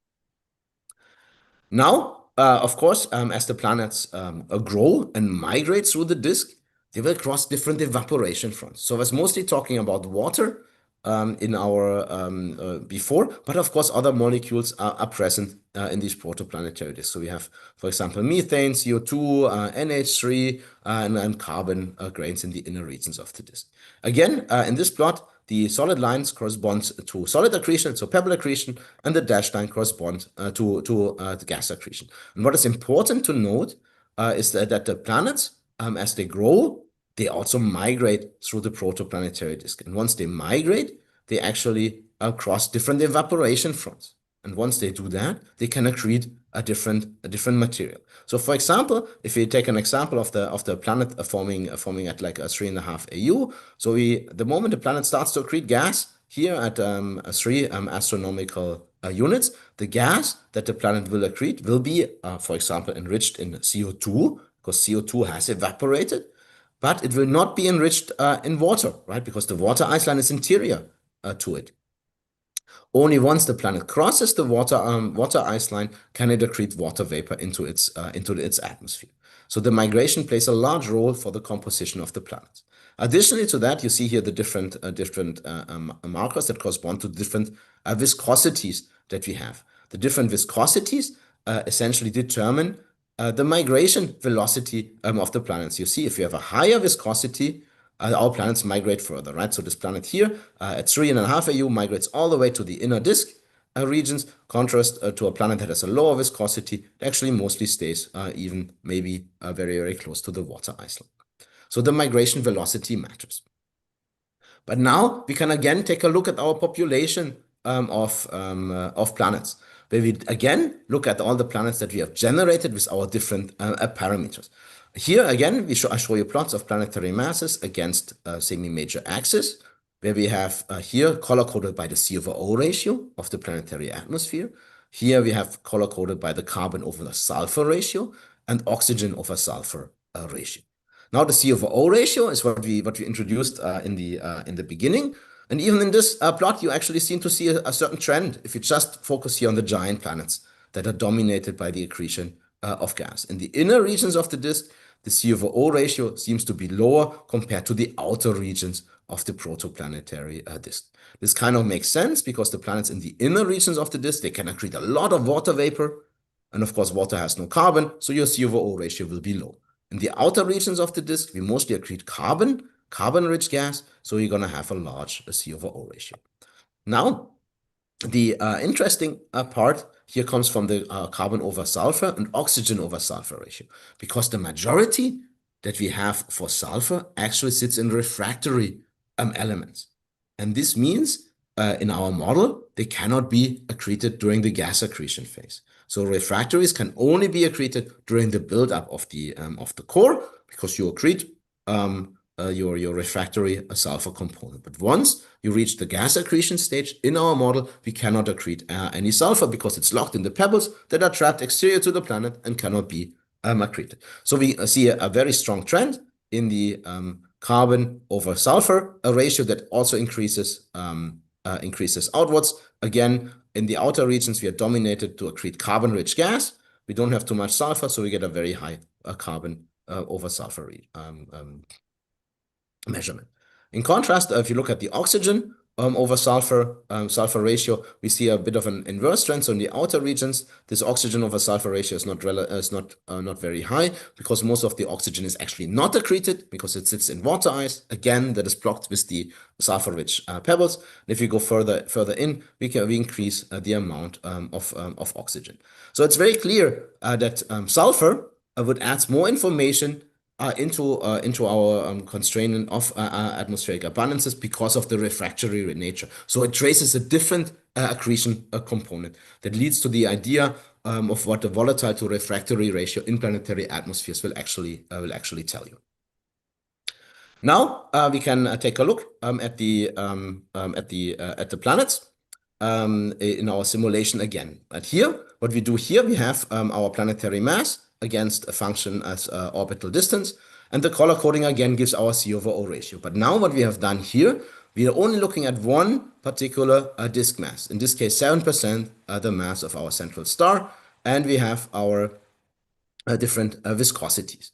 Speaker 1: Now, of course, as the planets grow and migrate through the disk, they will cross different evaporation fronts. So I was mostly talking about water in our before, but of course other molecules are present in these protoplanetary disks. So we have, for example, methane, CO2, NH3, and carbon grains in the inner regions of the disk. Again, in this plot, the solid lines correspond to solid accretion, so pebble accretion, and the dashed line corresponds to the gas accretion. And what is important to note is that the planets, as they grow, they also migrate through the protoplanetary disk. And once they migrate, they actually cross different evaporation fronts. And once they do that, they can accrete a different material. So, for example, if we take an example of the planet forming at like a 3.5 AU, so the moment the planet starts to accrete gas here at 3 astronomical units, the gas that the planet will accrete will be, for example, enriched in CO2, because CO2 has evaporated, but it will not be enriched in water, right? Because the water ice line is interior to it. Only once the planet crosses the water ice line can it accrete water vapor into its atmosphere. So the migration plays a large role for the composition of the planets. Additionally to that, you see here the different markers that correspond to different viscosities that we have. The different viscosities essentially determine the migration velocity of the planets. You see, if you have a higher viscosity, our planets migrate further, right? So this planet here at 3.5 AU migrates all the way to the inner disk regions, contrast to a planet that has a lower viscosity, it actually mostly stays even maybe very, very close to the water ice line. So the migration velocity matters. But now we can again take a look at our population of planets, where we again look at all the planets that we have generated with our different parameters. Here again, I show you plots of planetary masses against semi-major axis. where we have here color-coded by the C/O ratio of the planetary atmosphere. Here we have color-coded by the carbon over the sulfur ratio and oxygen over sulfur ratio. Now the C/O ratio is what we introduced in the beginning, and even in this plot, you actually seem to see a certain trend if you just focus here on the giant planets that are dominated by the accretion of gas. In the inner regions of the disk, the C/O ratio seems to be lower compared to the outer regions of the protoplanetary disk. This kind of makes sense because the planets in the inner regions of the disk, they can accrete a lot of water vapor, and of course water has no carbon, so your C/O ratio will be low. In the outer regions of the disk, we mostly accrete carbon-rich gas, so you're going to have a large C/O ratio. Now, the interesting part here comes from the carbon over sulfur and oxygen over sulfur ratio, because the majority that we have for sulfur actually sits in refractory elements. And this means in our model, they cannot be accreted during the gas accretion phase. So refractories can only be accreted during the buildup of the core, because you accrete your refractory sulfur component. But once you reach the gas accretion stage in our model, we cannot accrete any sulfur because it's locked in the pebbles that are trapped exterior to the planet and cannot be accreted. So we see a very strong trend in the carbon over sulfur ratio that also increases outwards. Again, in the outer regions, we are dominated to accrete carbon-rich gas. We don't have too much sulfur, so we get a very high carbon over sulfur measurement. In contrast, if you look at the oxygen over sulfur ratio, we see a bit of an inverse trend. So in the outer regions, this oxygen over sulfur ratio is not very high, because most of the oxygen is actually not accreted because it sits in water ice. Again, that is blocked with the sulfur-rich pebbles. And if you go further in, we increase the amount of oxygen. So it's very clear that sulfur would add more information into our constraining of atmospheric abundances because of the refractory nature. So it traces a different accretion component that leads to the idea of what the volatile to refractory ratio in planetary atmospheres will actually tell you. Now we can take a look at the planets in our simulation again. And here, what we do here, we have our planetary mass against a function as orbital distance, and the color coding again gives our C/O ratio. But now what we have done here, we are only looking at one particular disk mass, in this case 7% the mass of our central star, and we have our different viscosities.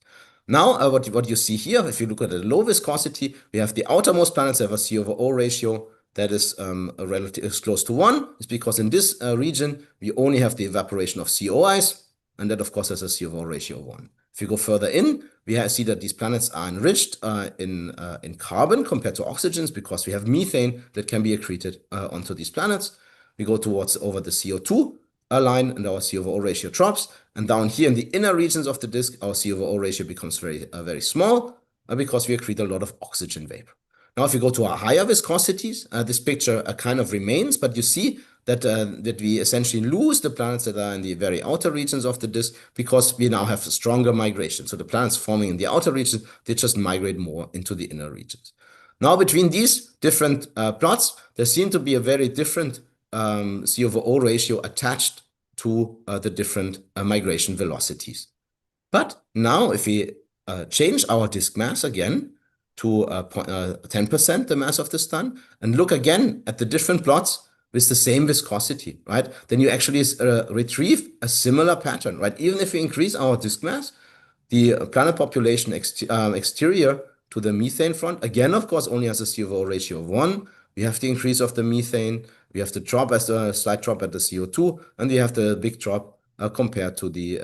Speaker 1: Now what you see here, if you look at the low viscosity, we have the outermost planets have a C/O ratio that is close to 1. It's because in this region we only have the evaporation of CO ice, and that, of course, has a C/O ratio of 1. If you go further in, we see that these planets are enriched in carbon compared to oxygens, because we have methane that can be accreted onto these planets. We go towards over the CO2 line, and our C/O ratio drops. And down here in the inner regions of the disk, our C/O ratio becomes very small because we accrete a lot of oxygen vapor. Now, if you go to our higher viscosities, this picture kind of remains, but you see that we essentially lose the planets that are in the very outer regions of the disk, because we now have a stronger migration. So the planets forming in the outer regions, they just migrate more into the inner regions. Now, between these different plots, there seem to be a very different C/O ratio attached to the different migration velocities. But now, if we change our disk mass again to 10% the mass of the sun, and look again at the different plots with the same viscosity, right? Then you actually retrieve a similar pattern, right? Even if we increase our disk mass, the planet population exterior to the methane front, again, of course, only has a C/O ratio of 1. We have the increase of the methane, we have the drop as a slight drop at the CO2, and we have the big drop compared to the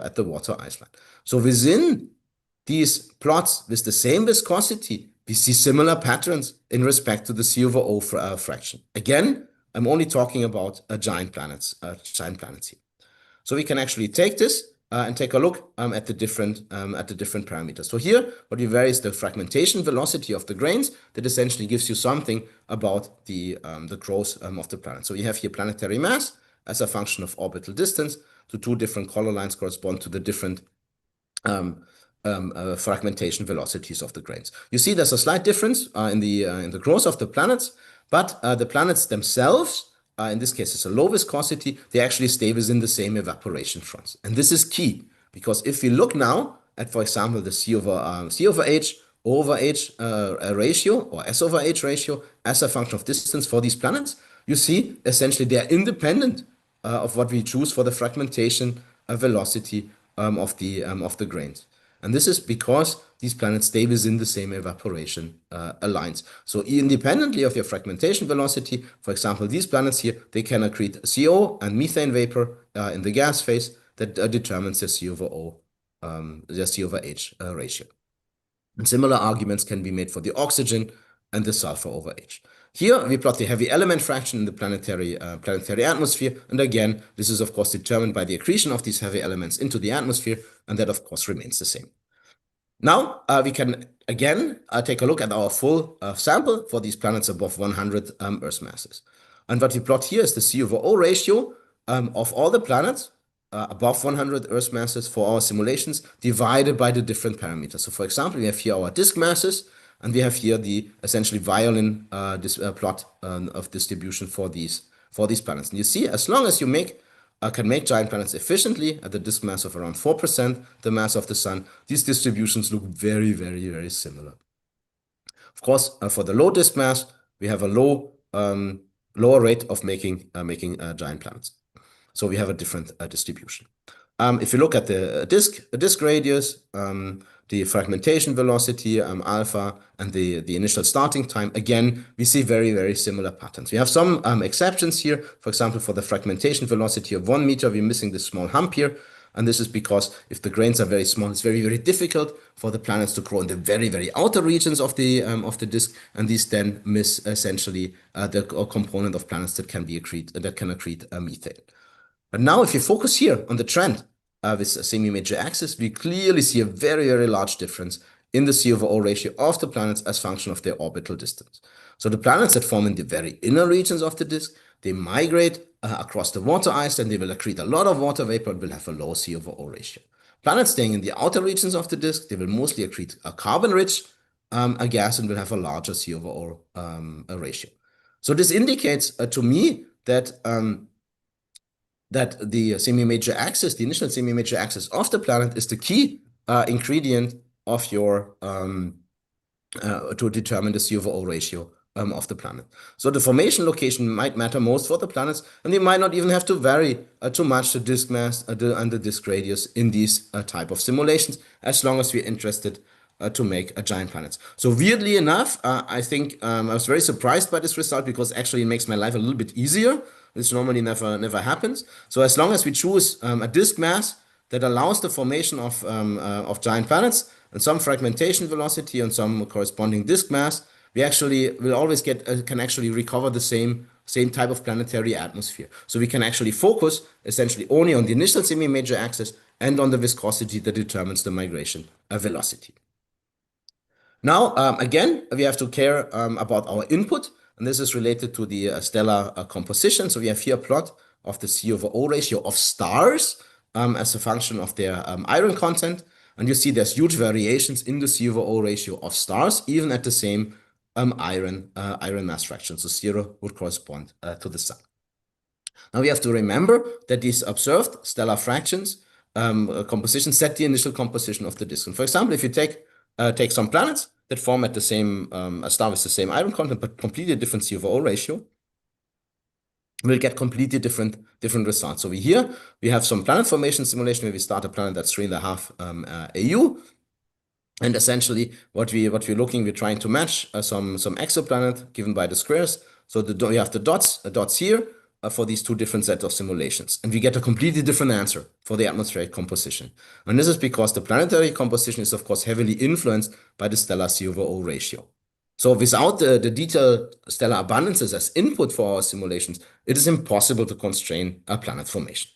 Speaker 1: at the water ice line. So within these plots with the same viscosity, we see similar patterns in respect to the C/O fraction. Again, I'm only talking about giant planets here. So we can actually take this and take a look at the different parameters. So here, what we vary is the fragmentation velocity of the grains. That essentially gives you something about the growth of the planet. So you have here planetary mass as a function of orbital distance. The two different color lines correspond to the different fragmentation velocities of the grains. You see there's a slight difference in the growth of the planets, but the planets themselves, in this case it's a low viscosity, they actually stay within the same evaporation fronts. And this is key, because if we look now at, for example, the C over H over H ratio, or S over H ratio, as a function of distance for these planets, you see essentially they are independent of what we choose for the fragmentation velocity of the grains. And this is because these planets stay within the same evaporation lines. So independently of your fragmentation velocity, for example, these planets here, they can accrete CO and methane vapor in the gas phase that determines their C over O, their C over H ratio. And similar arguments can be made for the oxygen and the sulfur over H. Here we plot the heavy element fraction in the planetary atmosphere. And again, this is of course determined by the accretion of these heavy elements into the atmosphere. And that of course remains the same. Now we can again take a look at our full sample for these planets above 100 Earth masses. And what we plot here is the C over O ratio of all the planets above 100 Earth masses for our simulations divided by the different parameters. So for example, we have here our disk masses, and we have here the essentially violin plot of distribution for these planets. And you see, as long as you can make giant planets efficiently at the disk mass of around 4% the mass of the sun, these distributions look very, very, very similar. Of course, for the low disk mass, we have a lower rate of making giant planets. So we have a different distribution. If you look at the disk radius, the fragmentation velocity, alpha, and the initial starting time, again, we see very, very similar patterns. We have some exceptions here. For example, for the fragmentation velocity of 1 meter, we're missing this small hump here. And this is because if the grains are very small, it's very, very difficult for the planets to grow in the very, very outer regions of the disk. And these then miss essentially the component of planets that can accrete methane. But now if you focus here on the trend with a semi-major axis, we clearly see a very, very large difference in the C over O ratio of the planets as function of their orbital distance. So the planets that form in the very inner regions of the disk, they migrate across the water ice, and they will accrete a lot of water vapor and will have a low C over O ratio. Planets staying in the outer regions of the disk, they will mostly accrete a carbon-rich gas and will have a larger C over O ratio. So this indicates to me that the semi-major axis, the initial semi-major axis of the planet, is the key ingredient of your to determine the C over O ratio of the planet. So the formation location might matter most for the planets, and they might not even have to vary too much the disk mass and the disk radius in these type of simulations, as long as we're interested to make giant planets. So weirdly enough, I think I was very surprised by this result, because actually it makes my life a little bit easier. This normally never happens. So as long as we choose a disk mass that allows the formation of giant planets and some fragmentation velocity and some corresponding disk mass, we actually will always can actually recover the same type of planetary atmosphere. So we can actually focus essentially only on the initial semi-major axis and on the viscosity that determines the migration velocity. Now, again, we have to care about our input, and this is related to the stellar composition. So we have here a plot of the C over O ratio of stars as a function of their iron content. And you see there's huge variations in the C over O ratio of stars, even at the same iron mass fraction. So 0 would correspond to the sun. Now we have to remember that these observed stellar fractions composition set the initial composition of the disk. And for example, if you take some planets that form at the same a star with the same iron content but completely different C over O ratio, we'll get completely different results. So we have some planet formation simulation where we start a planet that's 3.5 AU. And essentially, we're trying to match some exoplanet given by the squares. So we have the dots here for these two different sets of simulations, and we get a completely different answer for the atmospheric composition. And this is because the planetary composition is of course heavily influenced by the stellar C over O ratio. So without the detailed stellar abundances as input for our simulations, it is impossible to constrain a planet formation.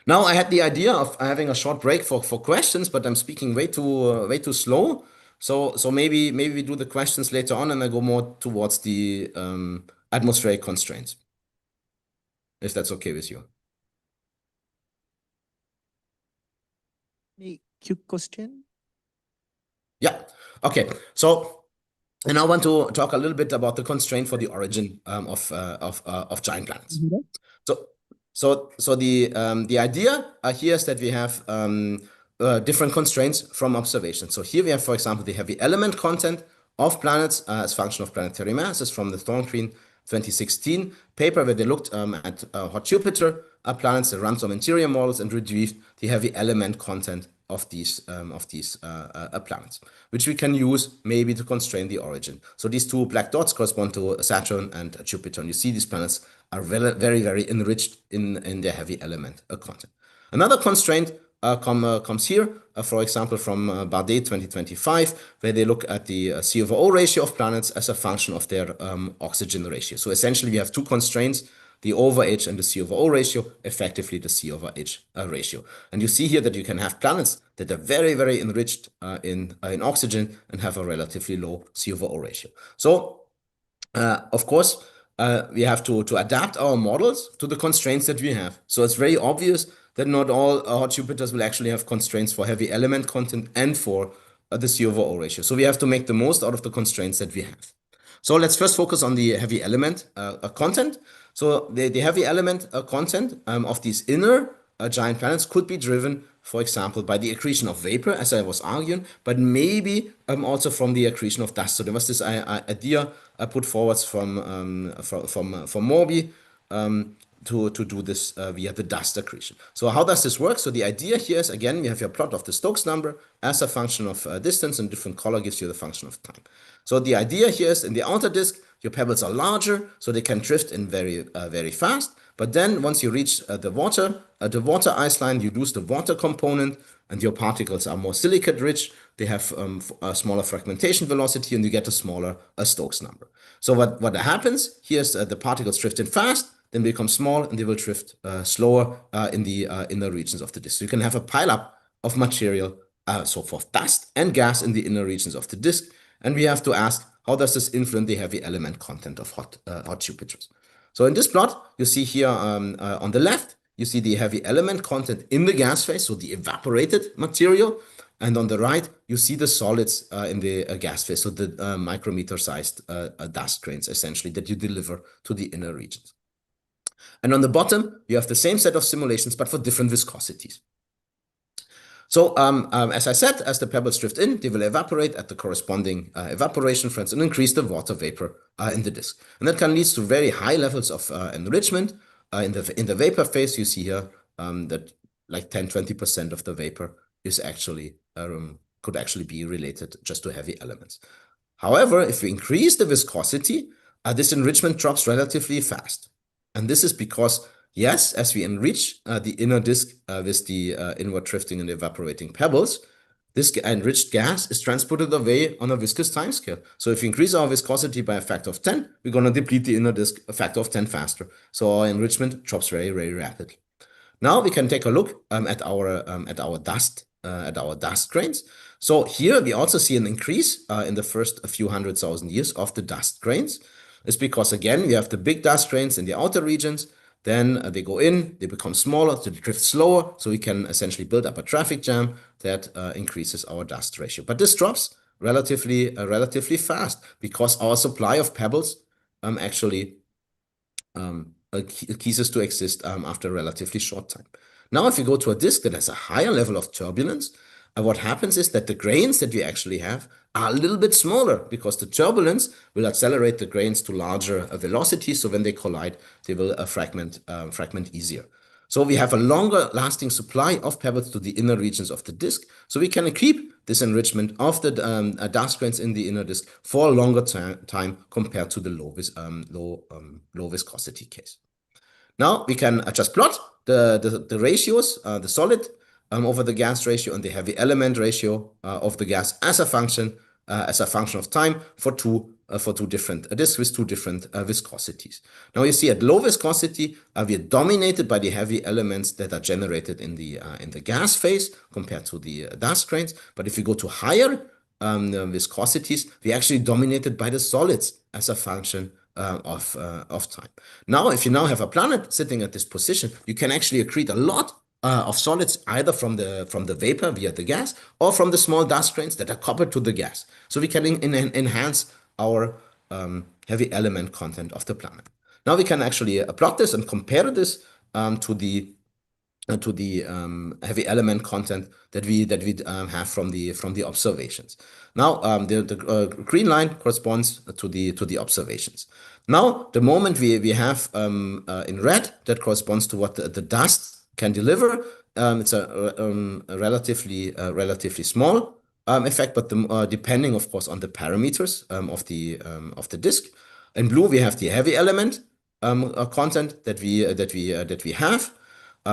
Speaker 1: Now I had the idea of having a short break for questions, but I'm speaking way too slow. So maybe we do the questions later on, and I go more towards the atmospheric constraints, if that's okay with you.
Speaker 2: quick question?
Speaker 1: Yeah. Okay. So, and I want to talk a little bit about the constraint for the origin of giant planets. So, the idea here is that we have different constraints from observation. So here we have, for example, the heavy element content of planets as function of planetary masses from the Thorncreen 2016 paper, where they looked at hot Jupiter planets, they ran some interior models and retrieved the heavy element content of these planets, which we can use maybe to constrain the origin. So these two black dots correspond to Saturn and Jupiter, and you see these planets are very, very enriched in their heavy element content. Another constraint comes here, for example, from Bardet 2025, where they look at the C/O ratio of planets as a function of their oxygen ratio. So essentially, we have two constraints, the over-H and the C/O ratio, effectively the C/H ratio. And you see here that you can have planets that are very, very enriched in oxygen and have a relatively low C/O ratio. So, of course, we have to adapt our models to the constraints that we have. So it's very obvious that not all hot Jupiters will actually have constraints for heavy element content and for the C/O ratio. So we have to make the most out of the constraints that we have. So let's first focus on the heavy element content. So the heavy element content of these inner giant planets could be driven, for example, by the accretion of vapor, as I was arguing, but maybe also from the accretion of dust. So there was this idea put forward from Morby to do this via the dust accretion. So how does this work? So the idea here is, again, we have your plot of the Stokes number as a function of distance, and different color gives you the function of time. So the idea here is, in the outer disk, your pebbles are larger, so they can drift in very fast. But then once you reach the water ice line, you lose the water component, and your particles are more silicate rich. They have a smaller fragmentation velocity, and you get a smaller Stokes number. So what happens here is the particles drift in fast, then become small, and they will drift slower in the regions of the disk. So you can have a pileup of material, so for dust and gas in the inner regions of the disk. And we have to ask, how does this influence the heavy element content of hot Jupiters? So in this plot, you see here on the left, you see the heavy element content in the gas phase, so the evaporated material. And on the right, you see the solids in the gas phase, so the micrometer-sized dust grains, essentially, that you deliver to the inner regions. And on the bottom, you have the same set of simulations, but for different viscosities. So as I said, as the pebbles drift in, they will evaporate at the corresponding evaporation fronts and increase the water vapor in the disk. And that can lead to very high levels of enrichment. In the vapor phase, you see here that like 10–20% of the vapor is actually could actually be related just to heavy elements. However, if we increase the viscosity, this enrichment drops relatively fast. And this is because, yes, as we enrich the inner disk with the inward drifting and evaporating pebbles, this enriched gas is transported away on a viscous timescale. So if we increase our viscosity by a factor of 10, we're going to deplete the inner disk a factor of 10 faster. So our enrichment drops very, very rapidly. Now we can take a look at our dust grains. So here we also see an increase in the first few 100,000 years of the dust grains. It's because, again, we have the big dust grains in the outer regions. Then they go in, they become smaller, so they drift slower, so we can essentially build up a traffic jam that increases our dust ratio. But this drops relatively fast because our supply of pebbles actually ceases to exist after a relatively short time. Now, if you go to a disk that has a higher level of turbulence, what happens is that the grains that we actually have are a little bit smaller because the turbulence will accelerate the grains to larger velocities. So when they collide, they will fragment easier. So we have a longer lasting supply of pebbles to the inner regions of the disk. So we can keep this enrichment of the dust grains in the inner disk for a longer time compared to the low viscosity case. Now we can just plot the ratios, the solid over the gas ratio and the heavy element ratio of the gas as a function of time for two different disks with two different viscosities. Now you see at low viscosity we are dominated by the heavy elements that are generated in the gas phase compared to the dust grains. But if you go to higher viscosities, we are actually dominated by the solids as a function of time. Now, if you now have a planet sitting at this position, you can actually accrete a lot of solids, either from the vapor via the gas or from the small dust grains that are coupled to the gas. So we can enhance our heavy element content of the planet. Now we can actually plot this and compare this to the heavy element content that we have from the observations. Now the green line corresponds to the observations. Now the moment we have in red, that corresponds to what the dust can deliver. It's a relatively small effect, but depending, of course, on the parameters of the disk. In blue, we have the heavy element content that we have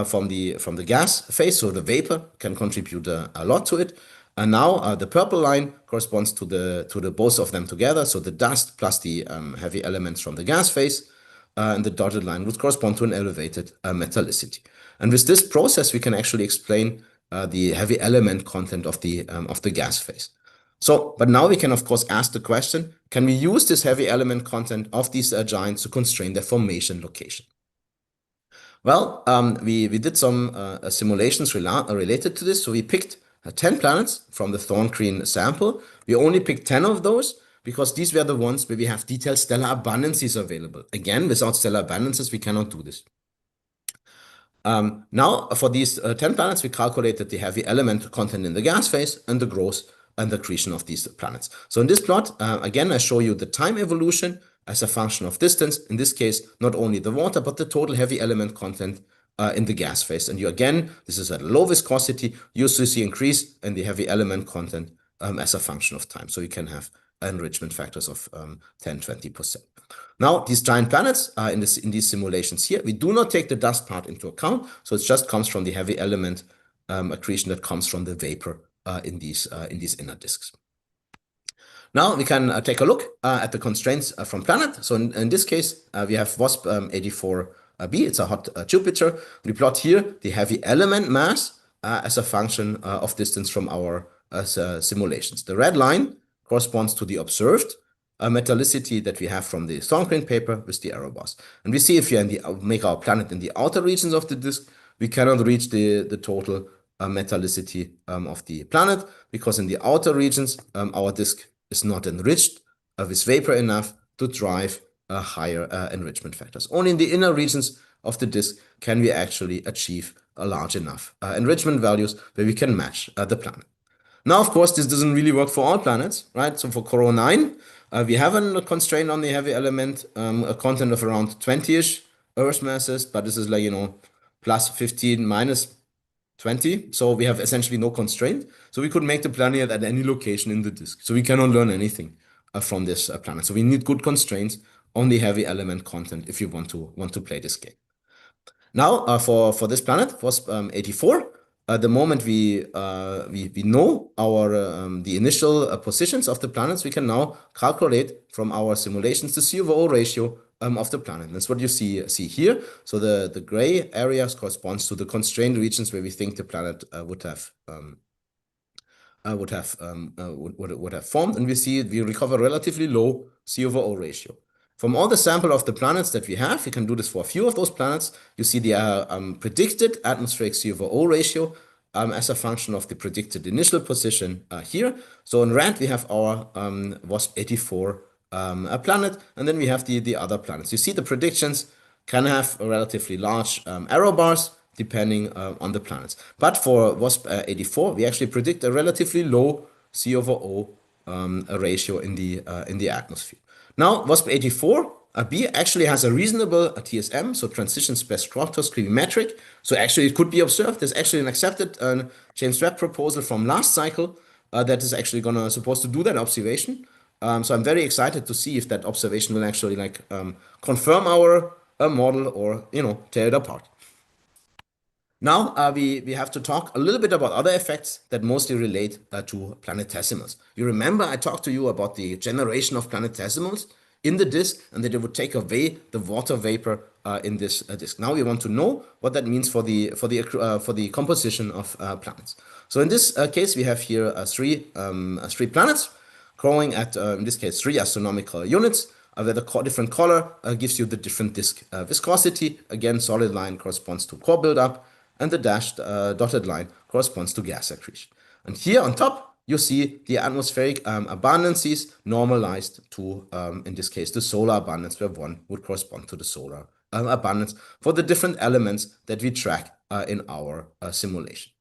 Speaker 1: from the gas phase, so the vapor can contribute a lot to it. And now the purple line corresponds to the both of them together, so the dust plus the heavy elements from the gas phase, and the dotted line would correspond to an elevated metallicity. And with this process, we can actually explain the heavy element content of the gas phase. So, but now we can, of course, ask the question: can we use this heavy element content of these giants to constrain their formation location? Well, we did some simulations related to this. So we picked 10 planets from the Thorncreen sample. We only picked 10 of those because these were the ones where we have detailed stellar abundances available. Again, without stellar abundances, we cannot do this. Now, for these 10 planets, we calculated the heavy element content in the gas phase and the growth and accretion of these planets. So in this plot, again, I show you the time evolution as a function of distance. In this case, not only the water, but the total heavy element content in the gas phase. And you again, this is at low viscosity, you usually see increase in the heavy element content as a function of time. So you can have enrichment factors of 10-20%. Now, these giant planets in these simulations here, we do not take the dust part into account. So it just comes from the heavy element accretion that comes from the vapor in these inner disks. Now we can take a look at the constraints from planet. So in this case, we have WASP 84b. It's a hot Jupiter. We plot here the heavy element mass as a function of distance from our simulations. The red line corresponds to the observed metallicity that we have from the Thorncreen paper with the arrow bars. And we see if we make our planet in the outer regions of the disk, we cannot reach the total metallicity of the planet, because in the outer regions, our disk is not enriched with vapor enough to drive higher enrichment factors. Only in the inner regions of the disk can we actually achieve a large enough enrichment values where we can match the planet. Now, of course, this doesn't really work for all planets, right? So for Coro 9, we have a constraint on the heavy element, a content of around 20-ish Earth masses, but this is like, plus 15 minus 20. So we have essentially no constraint. So we could make the planet at any location in the disk. So we cannot learn anything from this planet. So we need good constraints on the heavy element content if you want to play this game. Now, for this planet, WASP 84, the moment we know our the initial positions of the planets, we can now calculate from our simulations the C/O ratio of the planet. That's what you see here. So the gray areas corresponds to the constrained regions where we think the planet would have formed, and we recover relatively low C/O ratio. From all the sample of the planets that we have, we can do this for a few of those planets. You see the predicted atmospheric C/O ratio as a function of the predicted initial position here. So in red, we have our WASP 84 planet, and then we have the other planets. You see the predictions can have a relatively large arrow bars depending on the planets. But for WASP 84, we actually predict a relatively low C/O ratio in the atmosphere. Now, WASP 84b actually has a reasonable TSM, so transition spectroscopy metric. So actually, it could be observed. There's actually an accepted James Webb proposal from last cycle that is actually supposed to do that observation. So I'm very excited to see if that observation will actually confirm our model or tear it apart. Now we have to talk a little bit about other effects that mostly relate to planetesimals. You remember I talked to you about the generation of planetesimals in the disk, and that it would take away the water vapor in this disk. Now we want to know what that means for the composition of planets. So in this case, we have here three planets growing at in this case 3 astronomical units. Where the different color gives you the different disk viscosity. Again, solid line corresponds to core buildup. and the dashed dotted line corresponds to gas accretion. And here on top, you see the atmospheric abundances normalized to, in this case, the solar abundance, where 1 would correspond to the solar abundance for the different elements that we track in our simulation.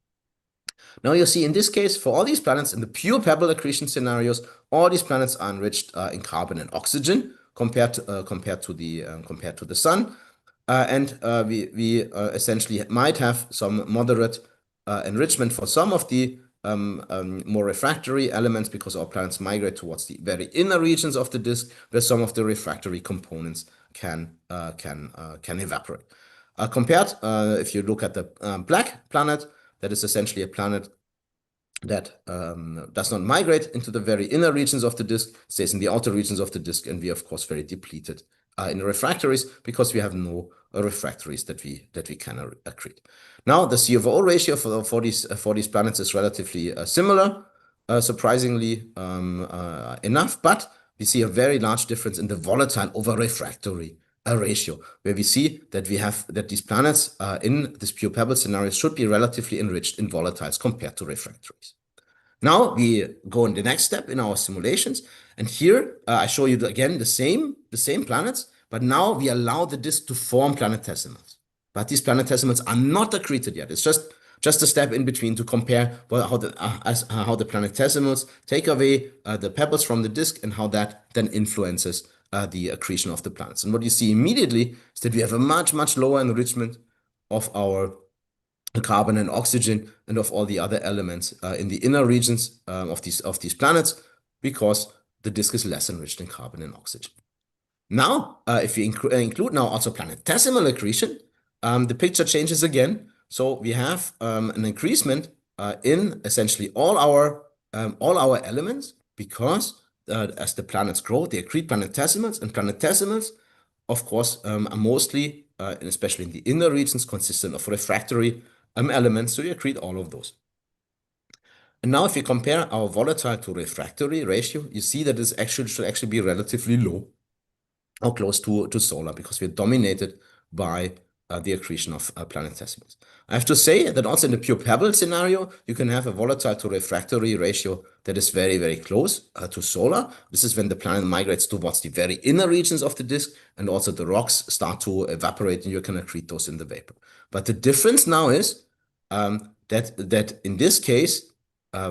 Speaker 1: Now you see in this case, for all these planets in the pure pebble accretion scenarios, all these planets are enriched in carbon and oxygen compared to the sun, and we essentially might have some moderate enrichment for some of the more refractory elements, because our planets migrate towards the very inner regions of the disk, where some of the refractory components can evaporate. Compared, if you look at the black planet, that is essentially a planet that does not migrate into the very inner regions of the disk, stays in the outer regions of the disk, and we are, of course, very depleted in the refractories, because we have no refractories that we can accrete. Now, the C/O ratio for these planets is relatively similar, surprisingly enough, but we see a very large difference in the volatile over refractory ratio, where we see that these planets in this pure pebble scenario should be relatively enriched in volatiles compared to refractories. Now we go in the next step in our simulations, and here I show you again the same planets, but now we allow the disk to form planetesimals. But these planetesimals are not accreted yet. It's just a step in between to compare how the planetesimals take away the pebbles from the disk, and how that then influences the accretion of the planets. And what you see immediately is that we have a much lower enrichment of our carbon and oxygen and of all the other elements in the inner regions of these planets, because the disk is less enriched in carbon and oxygen. Now, if we include now also planetesimal accretion, the picture changes again. So we have an increasement in essentially all our elements, because as the planets grow, they accrete planetesimals, and planetesimals, of course, are mostly, and especially in the inner regions, consistent of refractory elements, so you accrete all of those. And now if you compare our volatile to refractory ratio, you see that this should actually be relatively low, or close to solar, because we're dominated by the accretion of planetesimals. I have to say that also in the pure pebble scenario, you can have a volatile to refractory ratio that is very close to solar. This is when the planet migrates towards the very inner regions of the disk, and also the rocks start to evaporate, and you can accrete those in the vapor. But the difference now is that in this case,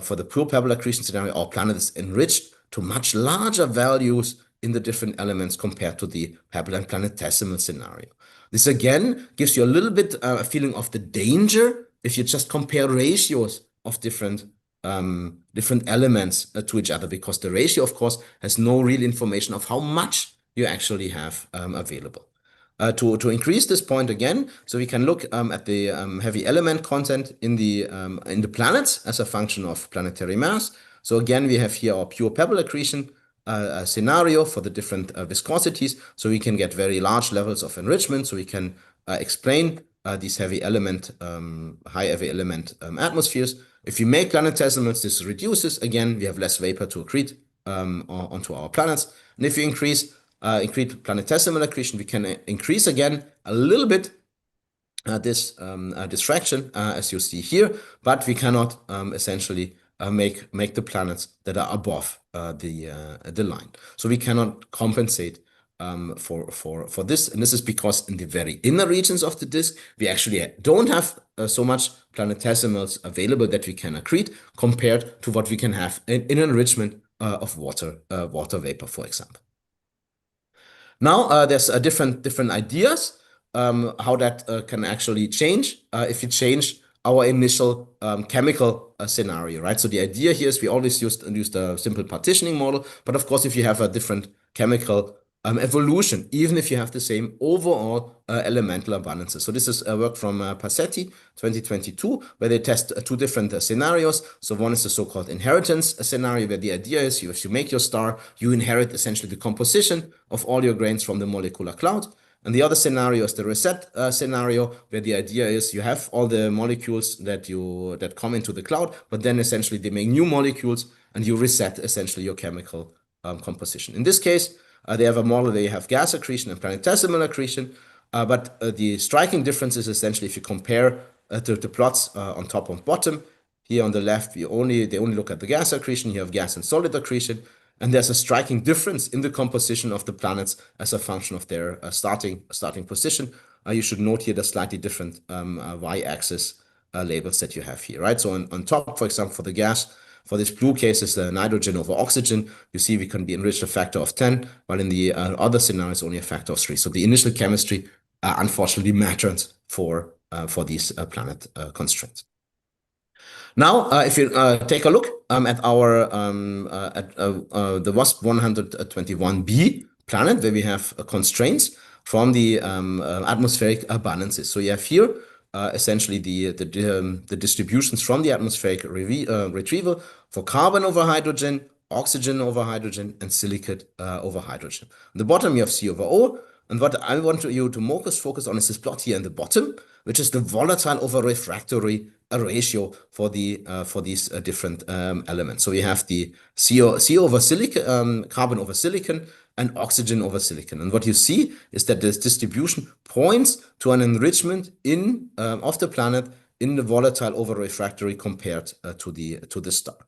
Speaker 1: for the pure pebble accretion scenario, our planet is enriched to much larger values in the different elements compared to the pebble and planetesimal scenario. This again gives you a little bit a feeling of the danger if you just compare ratios of different elements to each other, because the ratio, of course, has no real information of how much you actually have available. To increase this point again, so we can look at the heavy element content in the planets as a function of planetary mass. So again, we have here our pure pebble accretion scenario for the different viscosities, so we can get very large levels of enrichment, so we can explain these high heavy element atmospheres. If you make planetesimals, this reduces. Again, we have less vapor to accrete onto our planets. And if you increase planetesimal accretion, we can increase again a little bit this fraction, as you see here, but we cannot essentially make the planets that are above the line. So we cannot compensate for this, and this is because in the very inner regions of the disk, we actually don't have so much planetesimals available that we can accrete, compared to what we can have in enrichment of water vapor, for example. Now there's different ideas how that can actually change if you change our initial chemical scenario, right? So the idea here is we always used a simple partitioning model, but of course, if you have a different chemical evolution, even if you have the same overall elemental abundances. So this is a work from Passetti, 2022, where they test two different scenarios. So one is the so-called inheritance scenario, where the idea is if you make your star, you inherit essentially the composition of all your grains from the molecular cloud. And the other scenario is the reset scenario, where the idea is you have all the molecules that come into the cloud, but then essentially they make new molecules, and you reset essentially your chemical composition. In this case, they have a model where you have gas accretion and planetesimal accretion, but the striking difference is essentially if you compare the plots on top and bottom. Here on the left, they only look at the gas accretion. You have gas and solid accretion. And there's a striking difference in the composition of the planets as a function of their starting position. You should note here the slightly different y-axis labels that you have here, right? So on top, for example, for the gas, for this blue case is the nitrogen over oxygen. You see we can be enriched a factor of 10, while in the other scenario it's only a factor of 3. So the initial chemistry unfortunately matters for these planet constraints. Now, if you take a look at our the WASP 121b planet, where we have constraints from the atmospheric balances. So you have here essentially the distributions from the atmospheric retrieval for carbon over hydrogen, oxygen over hydrogen, and silicate over hydrogen. On the bottom, you have C over O. And what I want you to focus on is this plot here in the bottom, which is the volatile over refractory ratio for these different elements. So we have the C over silicon, carbon over silicon, and oxygen over silicon. And what you see is that this distribution points to an enrichment of the planet in the volatile over refractory compared to the star.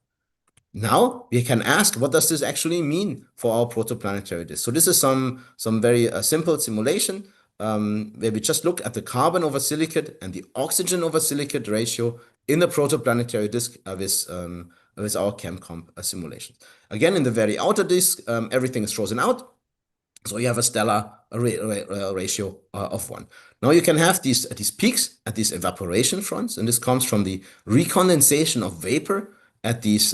Speaker 1: Now we can ask, what does this actually mean for our protoplanetary disk? So this is some very simple simulation where we just look at the carbon over silicate and the oxygen over silicate ratio in the protoplanetary disk with our ChemComp simulation. Again, in the very outer disk, everything is frozen out. So you have a stellar ratio of 1. Now you can have these peaks at these evaporation fronts, and this comes from the recondensation of vapor at these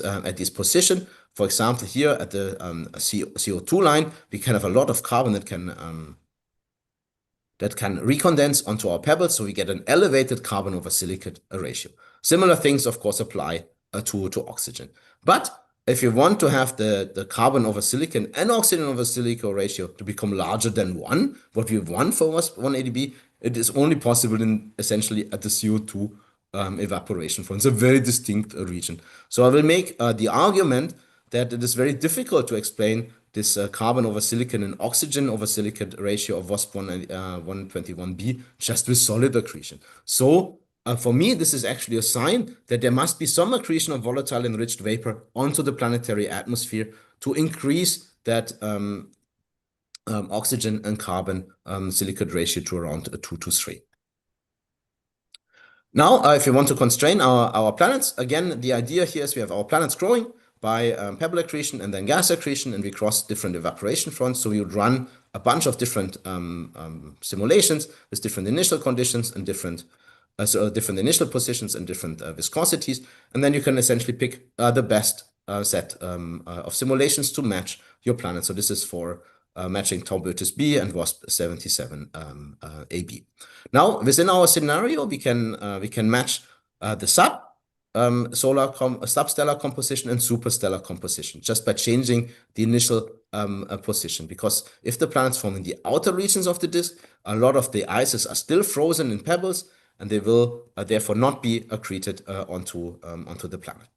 Speaker 1: position. For example, here at the CO2 line, we can have a lot of carbon that can recondense onto our pebbles, so we get an elevated carbon over silicate ratio. Similar things, of course, apply to oxygen. But if you want to have the carbon over silicon and oxygen over silicon ratio to become larger than 1, what we want for 180b, it is only possible essentially at the CO2 evaporation front. It's a very distinct region. So I will make the argument that it is very difficult to explain this carbon over silicon and oxygen over silicate ratio of WASP 121b just with solid accretion. So for me, this is actually a sign that there must be some accretion of volatile enriched vapor onto the planetary atmosphere to increase that oxygen and carbon silicate ratio to around 2 to 3. Now, if you want to constrain our planets, again, the idea here is we have our planets growing by pebble accretion and then gas accretion, and we cross different evaporation fronts. So we would run a bunch of different simulations with different initial conditions and different initial positions and different viscosities. And then you can essentially pick the best set of simulations to match your planet. So this is for matching Tau-Bötis B and WASP 77 AB. Now, within our scenario, we can match the substellar composition and superstellar composition just by changing the initial position. Because if the planets form in the outer regions of the disk, a lot of the ices are still frozen in pebbles, and they will therefore not be accreted onto the planet.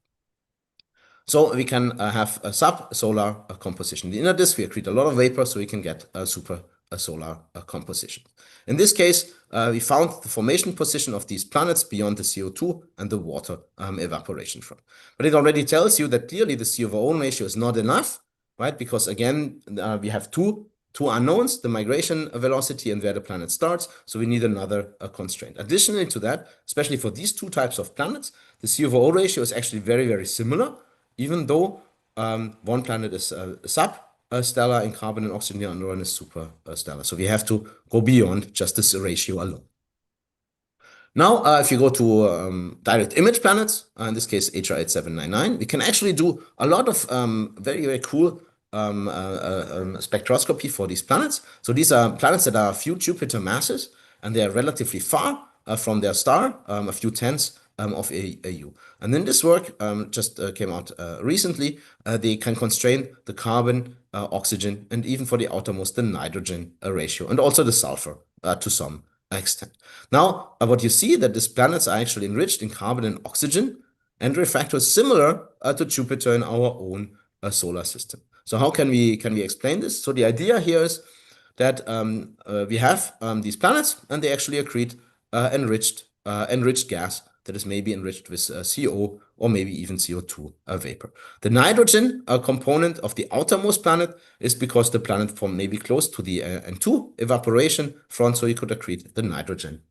Speaker 1: So we can have a subsolar composition. In the inner disk, we accrete a lot of vapor, so we can get a solar composition. In this case, we found the formation position of these planets beyond the CO2 and the water evaporation front. But it already tells you that clearly the C over O ratio is not enough, right? Because again, we have two unknowns, the migration velocity and where the planet starts. So we need another constraint. Additionally to that, especially for these two types of planets, the C over O ratio is actually very, very similar, even though one planet is substellar in carbon and oxygen, the other one is superstellar. So we have to go beyond just this ratio alone. Now, if you go to direct image planets, in this case HR 8799, we can actually do a lot of very, very cool spectroscopy for these planets. So these are planets that are a few Jupiter masses, and they are relatively far from their star, a few tenths of AU. And then this work just came out recently. They can constrain the carbon, oxygen, and even for the outermost, the nitrogen ratio, and also the sulfur to some extent. Now, what you see that these planets are actually enriched in carbon and oxygen and refractors similar to Jupiter in our own solar system. So how can we explain this? So the idea here is that we have these planets, and they actually accrete enriched enriched gas that is maybe enriched with CO or maybe even CO2 vapor. The nitrogen component of the outermost planet is because the planet formed maybe close to the N2 evaporation front, so you could accrete the nitrogen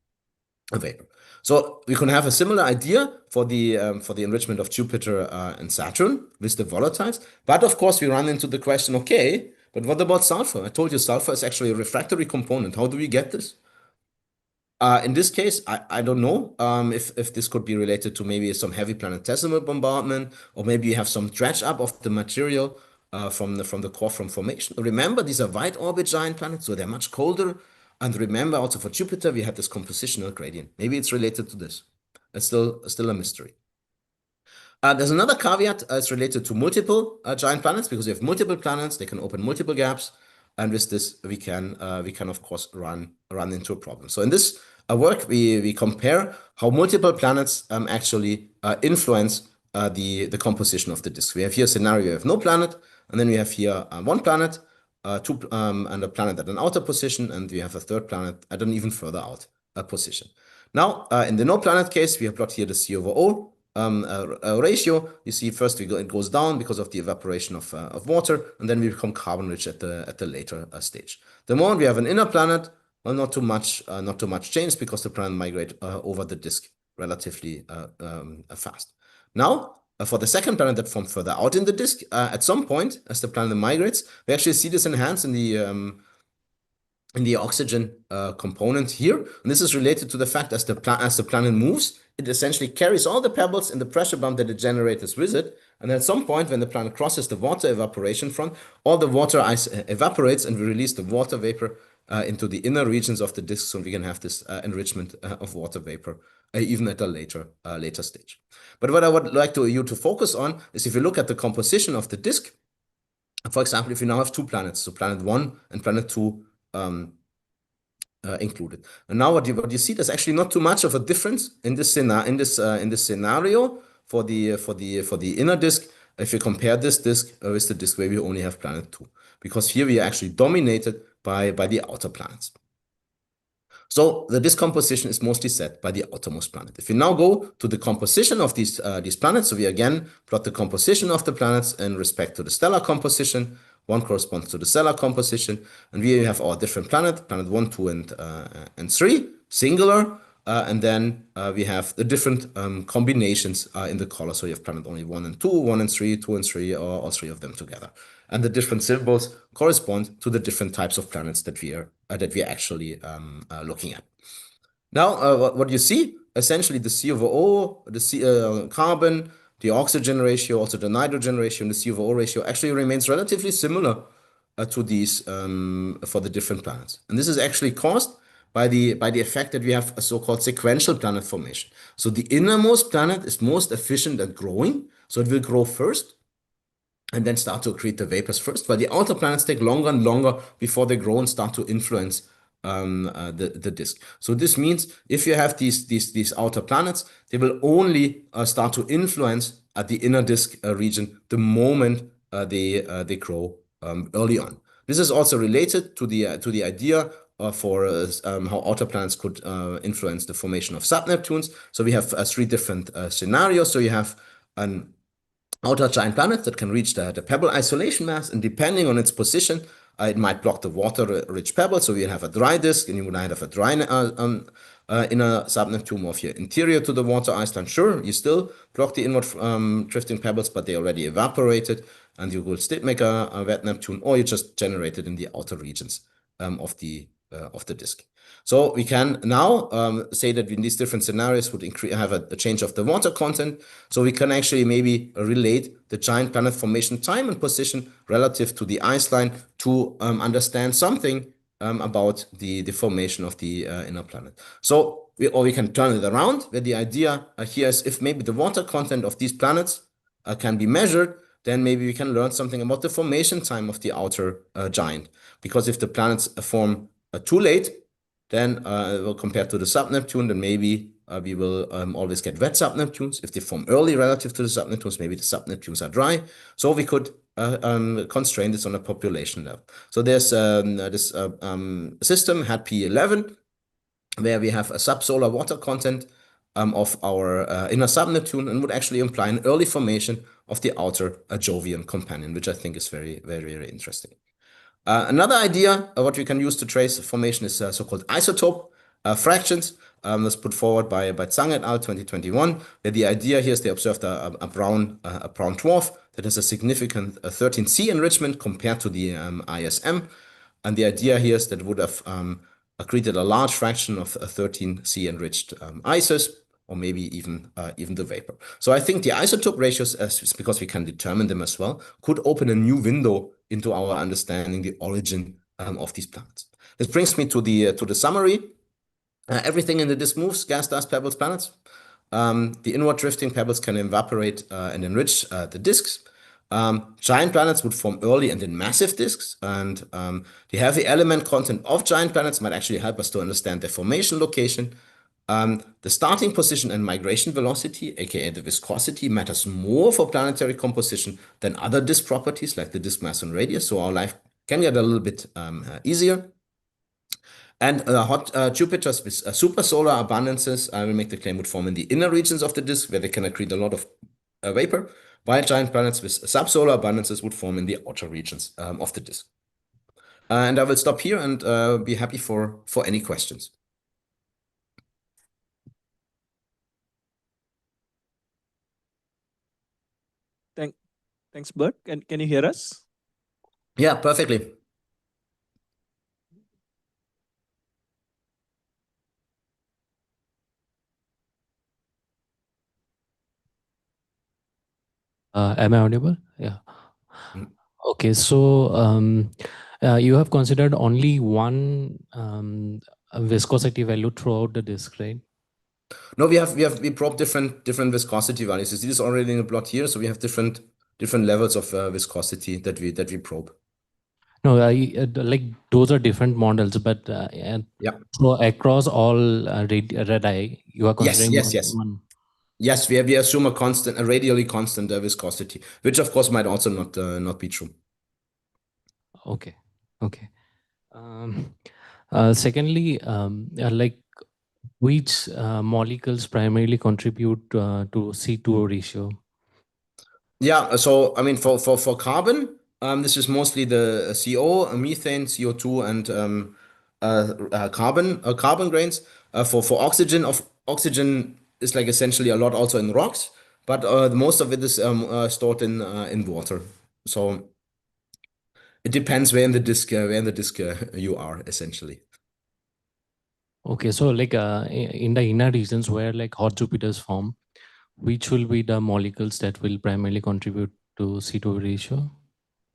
Speaker 1: vapor. So we can have a similar idea for the enrichment of Jupiter and Saturn with the volatiles. But of course, we run into the question, okay, but what about sulfur? I told you sulfur is actually a refractory component. How do we get this? In this case, I don't know if this could be related to maybe some heavy planetesimal bombardment, or maybe you have some dredge up of the material from the core from formation. Remember, these are wide orbit giant planets, so they're much colder. And remember, also for Jupiter, we had this compositional gradient. Maybe it's related to this. It's still a mystery. There's another caveat. It's related to multiple giant planets, because we have multiple planets. They can open multiple gaps, and with this we can of course run into a problem. So in this work, we compare how multiple planets actually influence the composition of the disk. We have here a scenario: we have no planet, and then we have here one planet, and a planet at an outer position, and we have a third planet at an even further out position. Now, in the no planet case, we have plot here the C over O ratio. You see, first it goes down because of the evaporation of water, and then we become carbon rich at the later stage. The moment we have an inner planet, well, not too much change, because the planet migrate over the disk relatively fast. Now, for the second planet that formed further out in the disk, at some point, as the planet migrates, we actually see this enhanced in the oxygen component here. And this is related to the fact as the planet moves, it essentially carries all the pebbles in the pressure bump that it generates with it. And at some point, when the planet crosses the water evaporation front, all the water ice evaporates, and we release the water vapor into the inner regions of the disk, so we can have this enrichment of water vapor even at a later stage. But what I would like you to focus on is, if you look at the composition of the disk, for example, if you now have two planets, so planet 1 and planet 2 included. And now what you see, there's actually not too much of a difference in this scenario for the inner disk, if you compare this disk with the disk where we only have planet 2, because here we are actually dominated by the outer planets. So the disk composition is mostly set by the outermost planet. If you now go to the composition of these planets, so we again plot the composition of the planets in respect to the stellar composition. One corresponds to the stellar composition, and we have our different planet 1, 2, and 3, singular, and then we have the different combinations in the color. So you have planet only 1 and 2, 1 and 3, 2 and 3, or all three of them together. And the different symbols correspond to the different types of planets that we are actually looking at. Now, what you see, essentially the C over O, the carbon, the oxygen ratio, also the nitrogen ratio, and the C over O ratio actually remains relatively similar to these for the different planets. And this is actually caused by the effect that we have a so-called sequential planet formation. So the innermost planet is most efficient at growing, so it will grow first and then start to accrete the vapors first, while the outer planets take longer and longer before they grow and start to influence the disk. So this means if you have these outer planets, they will only start to influence at the inner disk region the moment they grow early on. This is also related to the idea for how outer planets could influence the formation of subneptunes. So we have 3 different scenarios. So you have an outer giant planet that can reach the pebble isolation mass, and depending on its position, it might block the water-rich pebbles. So you have a dry disk, and you might have a dry inner subneptune, or if you're interior to the water iceland, sure, you still block the inward drifting pebbles, but they already evaporated, and you will still make a wet Neptune, or you just generate it in the outer regions of the disk. So we can now say that in these different scenarios would have a change of the water content. So we can actually maybe relate the giant planet formation time and position relative to the ice line to understand something about the formation of the inner planet. So we can turn it around, where the idea here is, if maybe the water content of these planets can be measured, then maybe we can learn something about the formation time of the outer giant. Because if the planets form too late, then compared to the subneptune, then maybe we will always get wet subneptunes. If they form early relative to the subneptunes, maybe the subneptunes are dry. So we could constrain this on a population level. So there's this system had P11, where we have a subsolar water content of our inner sub-Neptune and would actually imply an early formation of the outer Jovian companion, which I think is very, very, very interesting. Another idea what we can use to trace formation is so-called isotope fractions. That's put forward by Zhang et al. 2021. Where the idea here is they observed a brown dwarf that has a significant 13C enrichment compared to the ISM. And the idea here is that it would have accreted a large fraction of 13C enriched ISIS, or maybe even the vapor. So I think the isotope ratios, because we can determine them as well, could open a new window into our understanding the origin of these planets. This brings me to the summary. Everything in the disk moves: gas, dust, pebbles, planets. The inward drifting pebbles can evaporate and enrich the disks. Giant planets would form early and in massive disks, and the heavy element content of giant planets might actually help us to understand their formation location. The starting position and migration velocity, aka the viscosity, matters more for planetary composition than other disk properties like the disk mass and radius, so our life can get a little bit easier. And hot Jupiters with supersolar abundances, I will make the claim, would form in the inner regions of the disk, where they can accrete a lot of vapor, while giant planets with subsolar abundances would form in the outer regions of the disk. And I will stop here and be happy for any questions.
Speaker 2: Thanks, Bert. Can you hear us?
Speaker 1: Yeah, perfectly.
Speaker 3: Am I audible? Yeah.
Speaker 1: Mm.
Speaker 3: Okay, so you have considered only one viscosity value throughout the disk, right?
Speaker 1: No, we probed different viscosity values. You see this already in the plot here. So we have different levels of viscosity that we probe.
Speaker 3: No, like those are different models, but
Speaker 1: Yeah.
Speaker 3: so across all radii, you are considering
Speaker 1: Yes.
Speaker 3: one.
Speaker 1: Yes, we assume a radially constant viscosity, which of course might also not be true.
Speaker 3: Okay. Secondly, like which molecules primarily contribute to C2O ratio?
Speaker 1: Yeah, so I mean for carbon, this is mostly the CO, methane, CO2, and carbon grains. For oxygen, oxygen is like essentially a lot also in rocks, but most of it is stored in water. So it depends where in the disk you are essentially.
Speaker 3: Okay, so like in the inner regions where like hot Jupiters form, which will be the molecules that will primarily contribute to C2 ratio?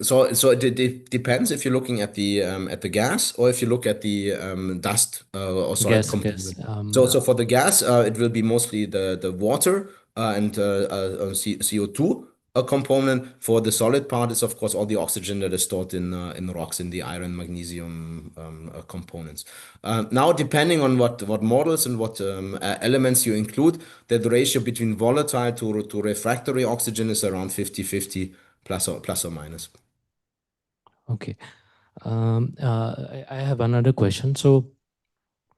Speaker 1: So it depends if you're looking at the gas or if you look at the dust or solid
Speaker 3: Gas.
Speaker 1: component. So for the gas, it will be mostly the water and CO2 component. For the solid part, is of course all the oxygen that is stored in the rocks, in the iron, magnesium components. Now, depending on what models and what elements you include, the ratio between volatile to refractory oxygen is around 50-50 plus or minus.
Speaker 3: Okay. I have another question. So,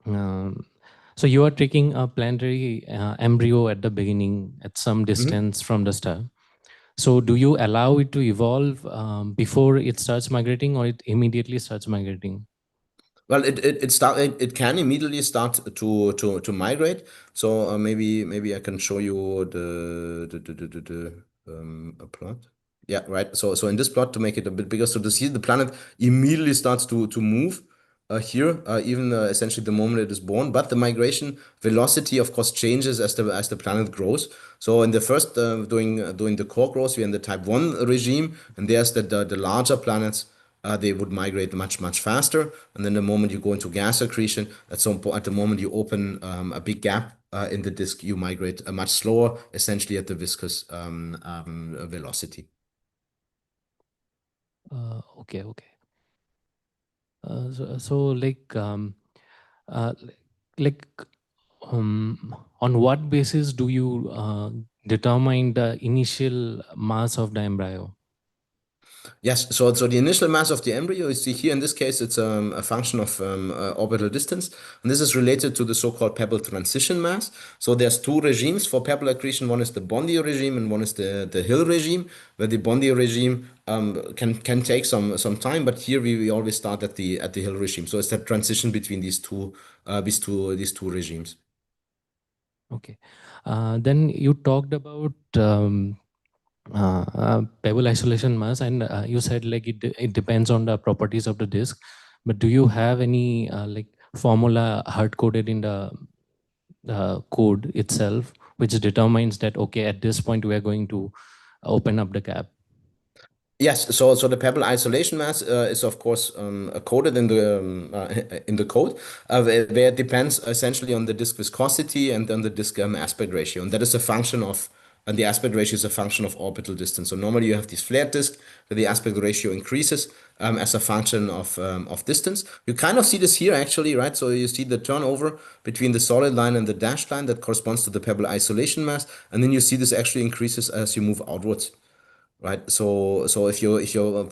Speaker 3: so you are taking a planetary embryo at the beginning, at some distance from the star. So, do you allow it to evolve before it starts migrating, or it immediately starts migrating?
Speaker 1: Well, it can immediately start to migrate. So maybe I can show you a plot. Yeah, right. So in this plot, to make it a bit bigger, so to see the planet immediately starts to move here, even essentially the moment it is born. But the migration velocity, of course, changes as the planet grows. So in the first doing the core growth, we're in the type 1 regime, and there's the larger planets. They would migrate much faster. And then the moment you go into gas accretion, at the moment you open a big gap in the disk, you migrate much slower, essentially at the viscous velocity.
Speaker 3: Okay. So uh, like on what basis do you determine the initial mass of the embryo?
Speaker 1: Yes, so the initial mass of the embryo, you see here in this case, it's a function of orbital distance, and this is related to the so-called pebble transition mass. So there's two regimes for pebble accretion. One is the Bondio regime, and one is the Hill regime, where the Bondio regime can take some time, but here we always start at the Hill regime. So it's that transition between these two regimes.
Speaker 3: Okay. Then you talked about pebble isolation mass, and you said like it depends on the properties of the disk. But do you have any like formula hard coded in the code itself, which determines that okay, at this point we are going to open up the gap?
Speaker 1: Yes, so the pebble isolation mass is of course coded in the code, where it depends essentially on the disk viscosity and on the disk aspect ratio, and that is a function of, and the aspect ratio is a function of orbital distance. So normally you have this flared disk where the aspect ratio increases as a function of distance. You kind of see this here actually, right? So you see the turnover between the solid line and the dashed line that corresponds to the pebble isolation mass, and then you see this actually increases as you move outwards. Right. So if you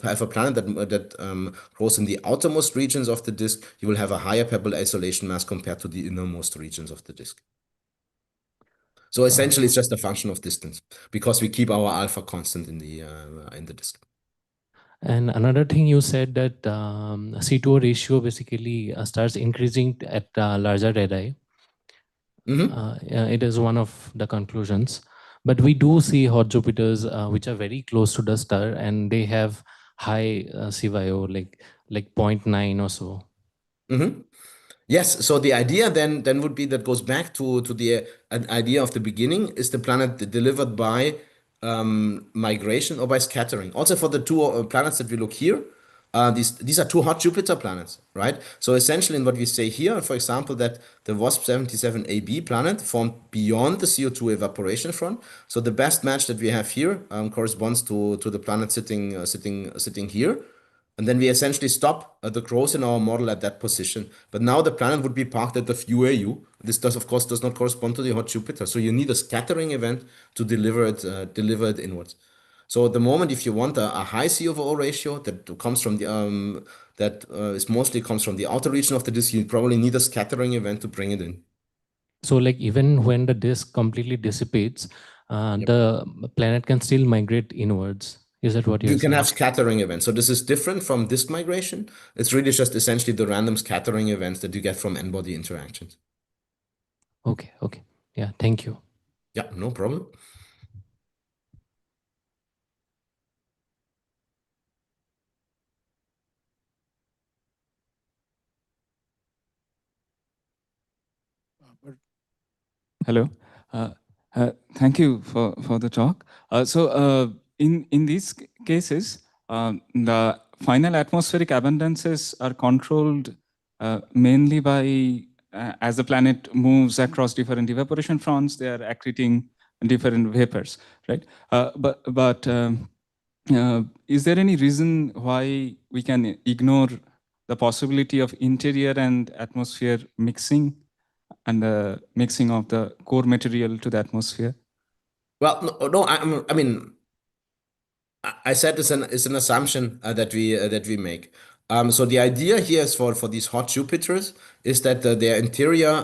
Speaker 1: have a planet that grows in the outermost regions of the disk, you will have a higher pebble isolation mass compared to the innermost regions of the disk. So essentially, it's just a function of distance because we keep our alpha constant in the disk.
Speaker 3: And another thing you said that C2O ratio basically starts increasing at larger radii. Yeah, it is one of the conclusions. But we do see hot Jupiters which are very close to the star, and they have high CYO, like 0.9 or so.
Speaker 1: Yes, so the idea then would be that goes back to the idea of the beginning. Is the planet delivered by migration or by scattering? Also for the two planets that we look here, these are two hot Jupiter planets, right? So essentially, in what we say here, for example, that the WASP 77AB planet formed beyond the CO2 evaporation front. So the best match that we have here corresponds to the planet sitting here. And then we essentially stop the growth in our model at that position. But now the planet would be parked at the few AU. This of course, does not correspond to the hot Jupiter. So you need a scattering event to deliver it inwards. So at the moment, if you want a high C over O ratio that comes from the is mostly comes from the outer region of the disk, you probably need a scattering event to bring it in.
Speaker 3: So like even when the disk completely dissipates, the planet can still migrate inwards. Is that what you're
Speaker 1: You can
Speaker 3: saying?
Speaker 1: have scattering events. So this is different from disk migration. It's really just essentially the random scattering events that you get from n-body interactions.
Speaker 3: Okay. Yeah, thank you.
Speaker 1: Yeah, no problem.
Speaker 4: Hello. Thank you for the talk. In these cases, the final atmospheric abundances are controlled mainly by, as the planet moves across different evaporation fronts, they are accreting different vapors, right? Is there any reason why we can ignore the possibility of interior and atmosphere mixing and the mixing of the core material to the atmosphere?
Speaker 1: Well, no, I mean, I said it's an assumption that we make. So the idea here is for these hot Jupiters is that their interior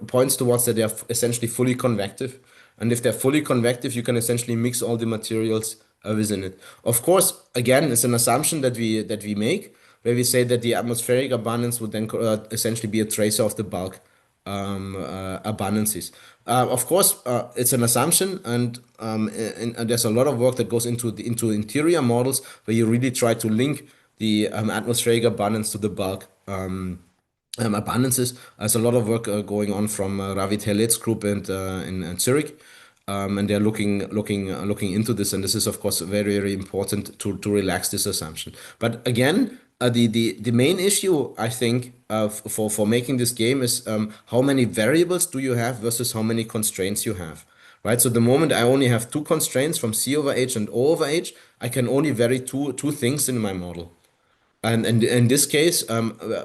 Speaker 1: points towards that they are essentially fully convective, and if they're fully convective, you can essentially mix all the materials within it. Of course, again, it's an assumption that we make, where we say that the atmospheric abundance would then essentially be a tracer of the bulk abundances. Of course, it's an assumption, and there's a lot of work that goes into interior models where you really try to link the atmospheric abundance to the bulk abundances. There's a lot of work going on from Ravi group and in Zurich. And they're looking into this, and this is of course very, very important to relax this assumption. But again, the main issue I think for making this game is how many variables do you have versus how many constraints you have, right? So the moment I only have two constraints from C over H and O over H, I can only vary two things in my model. And in this case,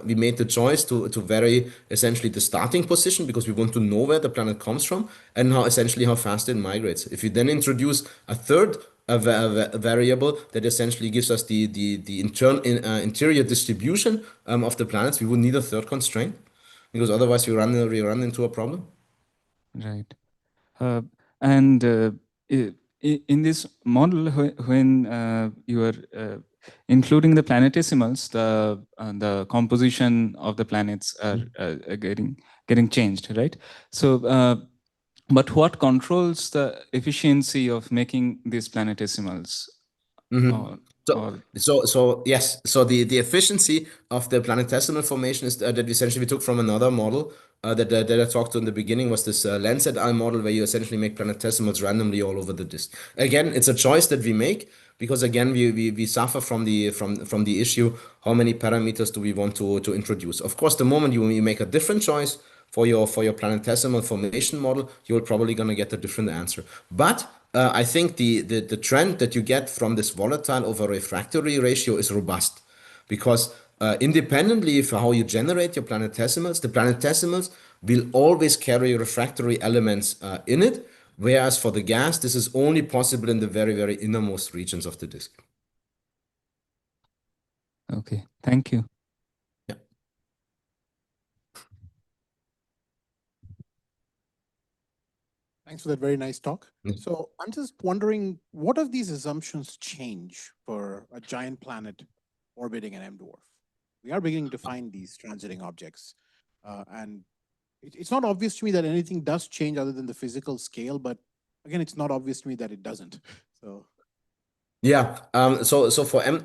Speaker 1: we made the choice to vary essentially the starting position because we want to know where the planet comes from and how fast it migrates. If you then introduce a third a variable that essentially gives us the interior distribution of the planets, we would need a third constraint because otherwise we run into a problem.
Speaker 4: Right. And in this model, when you are including the planetesimals, the composition of the planets are getting changed, right? So, but what controls the efficiency of making these planetesimals? Or,
Speaker 1: So yes. So the efficiency of the planetesimal formation is that essentially we took from another model that I talked to in the beginning was this lens et al. Model where you essentially make planetesimals randomly all over the disk. Again, it's a choice that we make because again we suffer from the issue how many parameters do we want to introduce. Of course, the moment you make a different choice for your planetesimal formation model, you're probably going to get a different answer. But I think the trend that you get from this volatile over refractory ratio is robust because independently of how you generate your planetesimals, the planetesimals will always carry refractory elements in it, whereas for the gas, this is only possible in the very, very innermost regions of the disk.
Speaker 4: Okay, thank you.
Speaker 1: Yeah.
Speaker 5: Thanks for that very nice talk. So I'm just wondering, what of these assumptions change for a giant planet orbiting an M dwarf? We are beginning to find these transiting objects. And it's not obvious to me that anything does change other than the physical scale, but again, it's not obvious to me that it doesn't. So
Speaker 1: yeah. So for M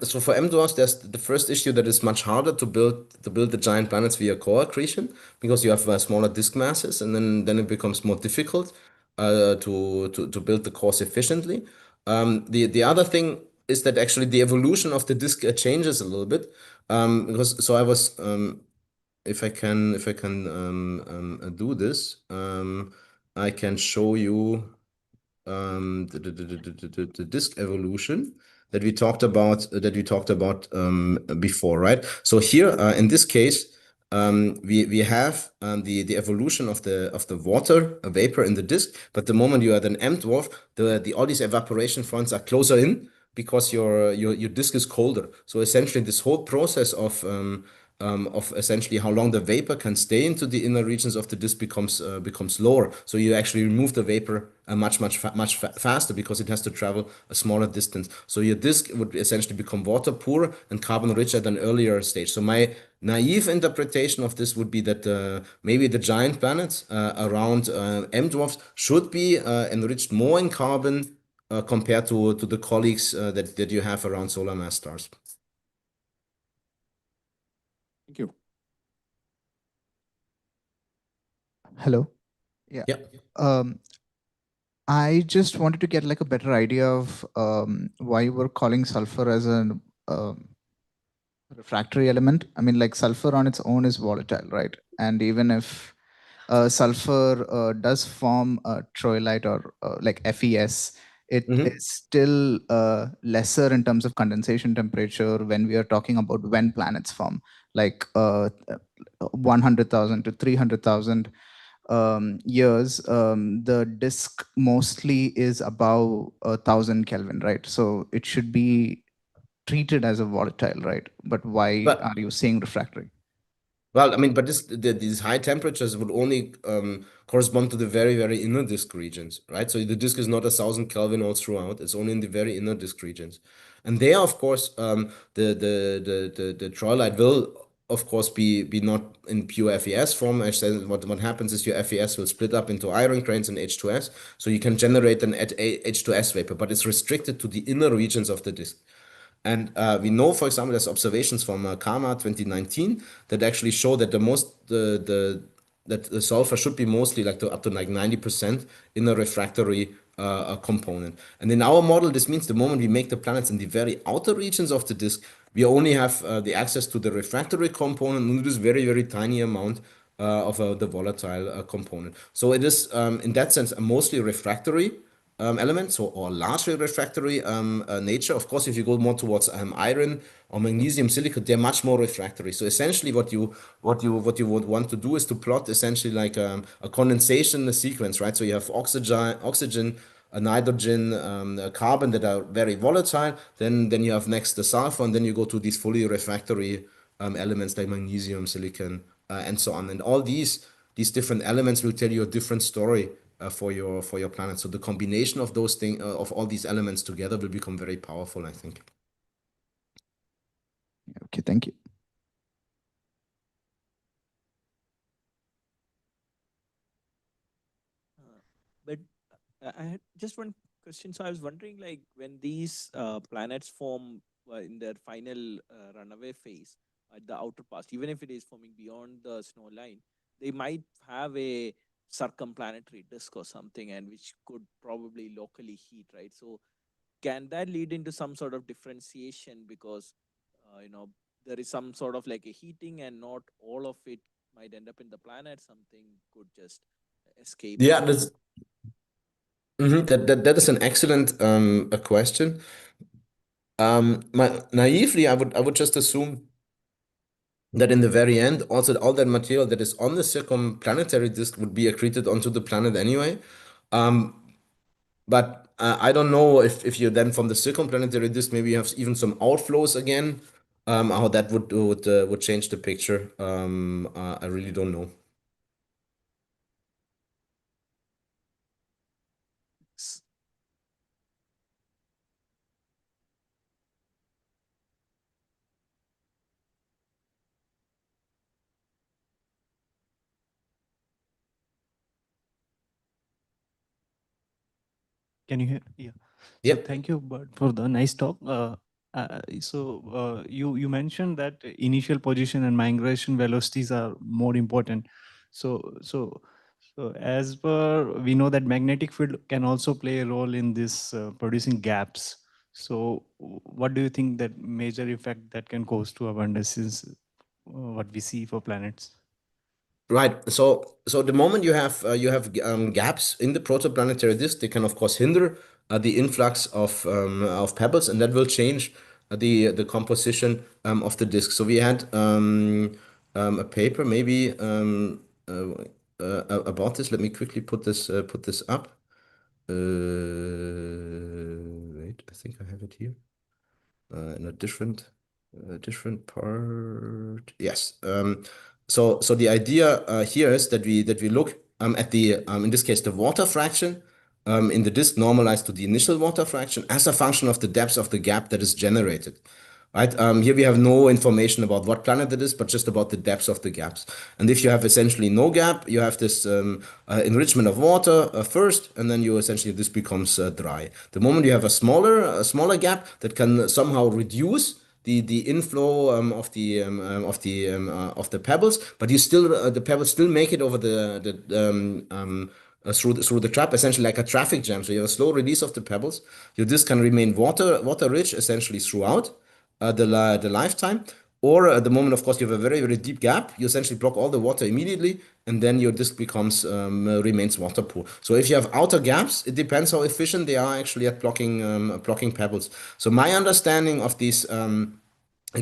Speaker 1: dwarfs, there's the first issue that is much harder to build the giant planets via core accretion because you have smaller disk masses, and then it becomes more difficult to build the cores efficiently. The other thing is that actually the evolution of the disk changes a little bit because I was if I can do this, I can show you the disk evolution that we talked about before, right? So here in this case, we have the evolution of the water vapor in the disk, but the moment you are an M dwarf, all these evaporation fronts are closer in because your disk is colder. So essentially, this whole process of essentially how long the vapor can stay into the inner regions of the disk becomes lower. So you actually remove the vapor much faster because it has to travel a smaller distance. So your disk would essentially become water poor and carbon rich at an earlier stage. So my naive interpretation of this would be that maybe the giant planets around M dwarfs should be enriched more in carbon compared to the colleagues that you have around solar mass stars.
Speaker 5: thank you.
Speaker 6: Hello. Yeah.
Speaker 1: Yeah.
Speaker 6: I just wanted to get like a better idea of why you were calling sulfur as a refractory element. I mean, like sulfur on its own is volatile, right? And even if sulfur does form troilite or like FES, it is still lesser in terms of condensation temperature when we are talking about when planets form, like 100,000 to 300,000 years. The disk mostly is above 1,000 Kelvin, right? So it should be treated as a volatile, right? But why are you saying refractory?
Speaker 1: Well, I mean, but these high temperatures would only correspond to the very, very inner disk regions, right? So the disk is not 1,000 Kelvin all throughout. It's only in the very inner disk regions. And there, of course, the troilite will, of course, be not in pure FES form. I said what happens is your FES will split up into iron grains and H2S. So you can generate an H2S vapor, but it's restricted to the inner regions of the disk. And we know, for example, there's observations from Karma 2019 that actually show that that the sulfur should be mostly like up to like 90% in a refractory component. And in our model, this means the moment we make the planets in the very outer regions of the disk, we only have the access to the refractory component and this very, very tiny amount of the volatile component. So it is, in that sense, a mostly refractory elements or largely refractory nature. Of course, if you go more towards iron or magnesium silicate, they're much more refractory. So essentially, what you would want to do is to plot essentially like a condensation sequence, right? So you have oxygen nitrogen, carbon that are very volatile. Then you have next the sulfur, and then you go to these fully refractory elements like magnesium, silicon, and so on. And all these different elements will tell you a different story for your planet. So the combination of those things, of all these elements together, will become very powerful, I think.
Speaker 6: Okay, thank you.
Speaker 2: But I had just one question. So I was wondering, like, when these planets form in their final runaway phase at the outer past, even if it is forming beyond the snow line, they might have a circumplanetary disk or something, and which could probably locally heat, right? So can that lead into some sort of differentiation because there is some sort of like a heating, and not all of it might end up in the planet? Something could just escape.
Speaker 1: Yeah, that is an excellent a question. Naively, I would just assume that in the very end, also all that material that is on the circumplanetary disk would be accreted onto the planet anyway. But I don't know if you then from the circumplanetary disk maybe you have even some outflows again. How that would change the picture. I really don't know.
Speaker 7: Can you hear? Yeah.
Speaker 1: Yeah.
Speaker 7: So thank you, Bert, for the nice talk. You mentioned that initial position and migration velocities are more important. So as per we know that magnetic field can also play a role in this producing gaps. So what do you think that major effect that can cause to abundance is what we see for planets?
Speaker 1: Right. So the moment you have gaps in the protoplanetary disk, they can of course hinder the influx of pebbles, and that will change the composition of the disk. So we had a paper maybe about this. Let me quickly put this up. Wait, I think I have it here in a different part. Yes. So the idea here is that we look at the in this case the water fraction in the disk normalized to the initial water fraction as a function of the depth of the gap that is generated. Right. Here we have no information about what planet it is, but just about the depths of the gaps. And if you have essentially no gap, you have this enrichment of water first, and then you essentially this becomes dry. The moment you have a smaller gap that can somehow reduce the inflow of the pebbles, but you still the pebbles still make it over through the trap, essentially like a traffic jam. So you have a slow release of the pebbles. Your disc can remain water rich essentially throughout the lifetime. Or at the moment, of course, you have a very, very deep gap. You essentially block all the water immediately, and then your disk becomes remains water poor. So if you have outer gaps, it depends how efficient they are actually at blocking pebbles. So my understanding of these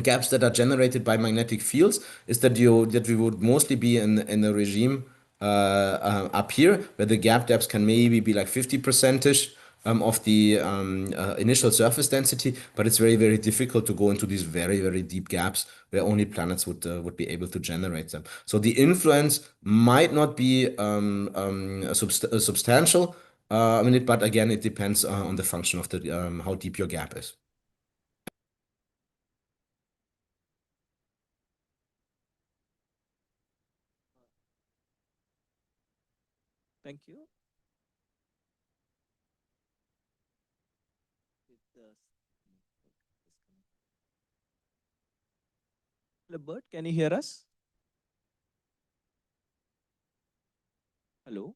Speaker 1: gaps that are generated by magnetic fields is that we would mostly be in a regime up here where the gap depths can maybe be like 50% of the initial surface density, but it's very, very difficult to go into these very, very deep gaps where only planets would be able to generate them. So the influence might not be substantial, but again, it depends on the function of the how deep your gap is.
Speaker 2: Thank you. Hello, Bert, can you hear us? Hello?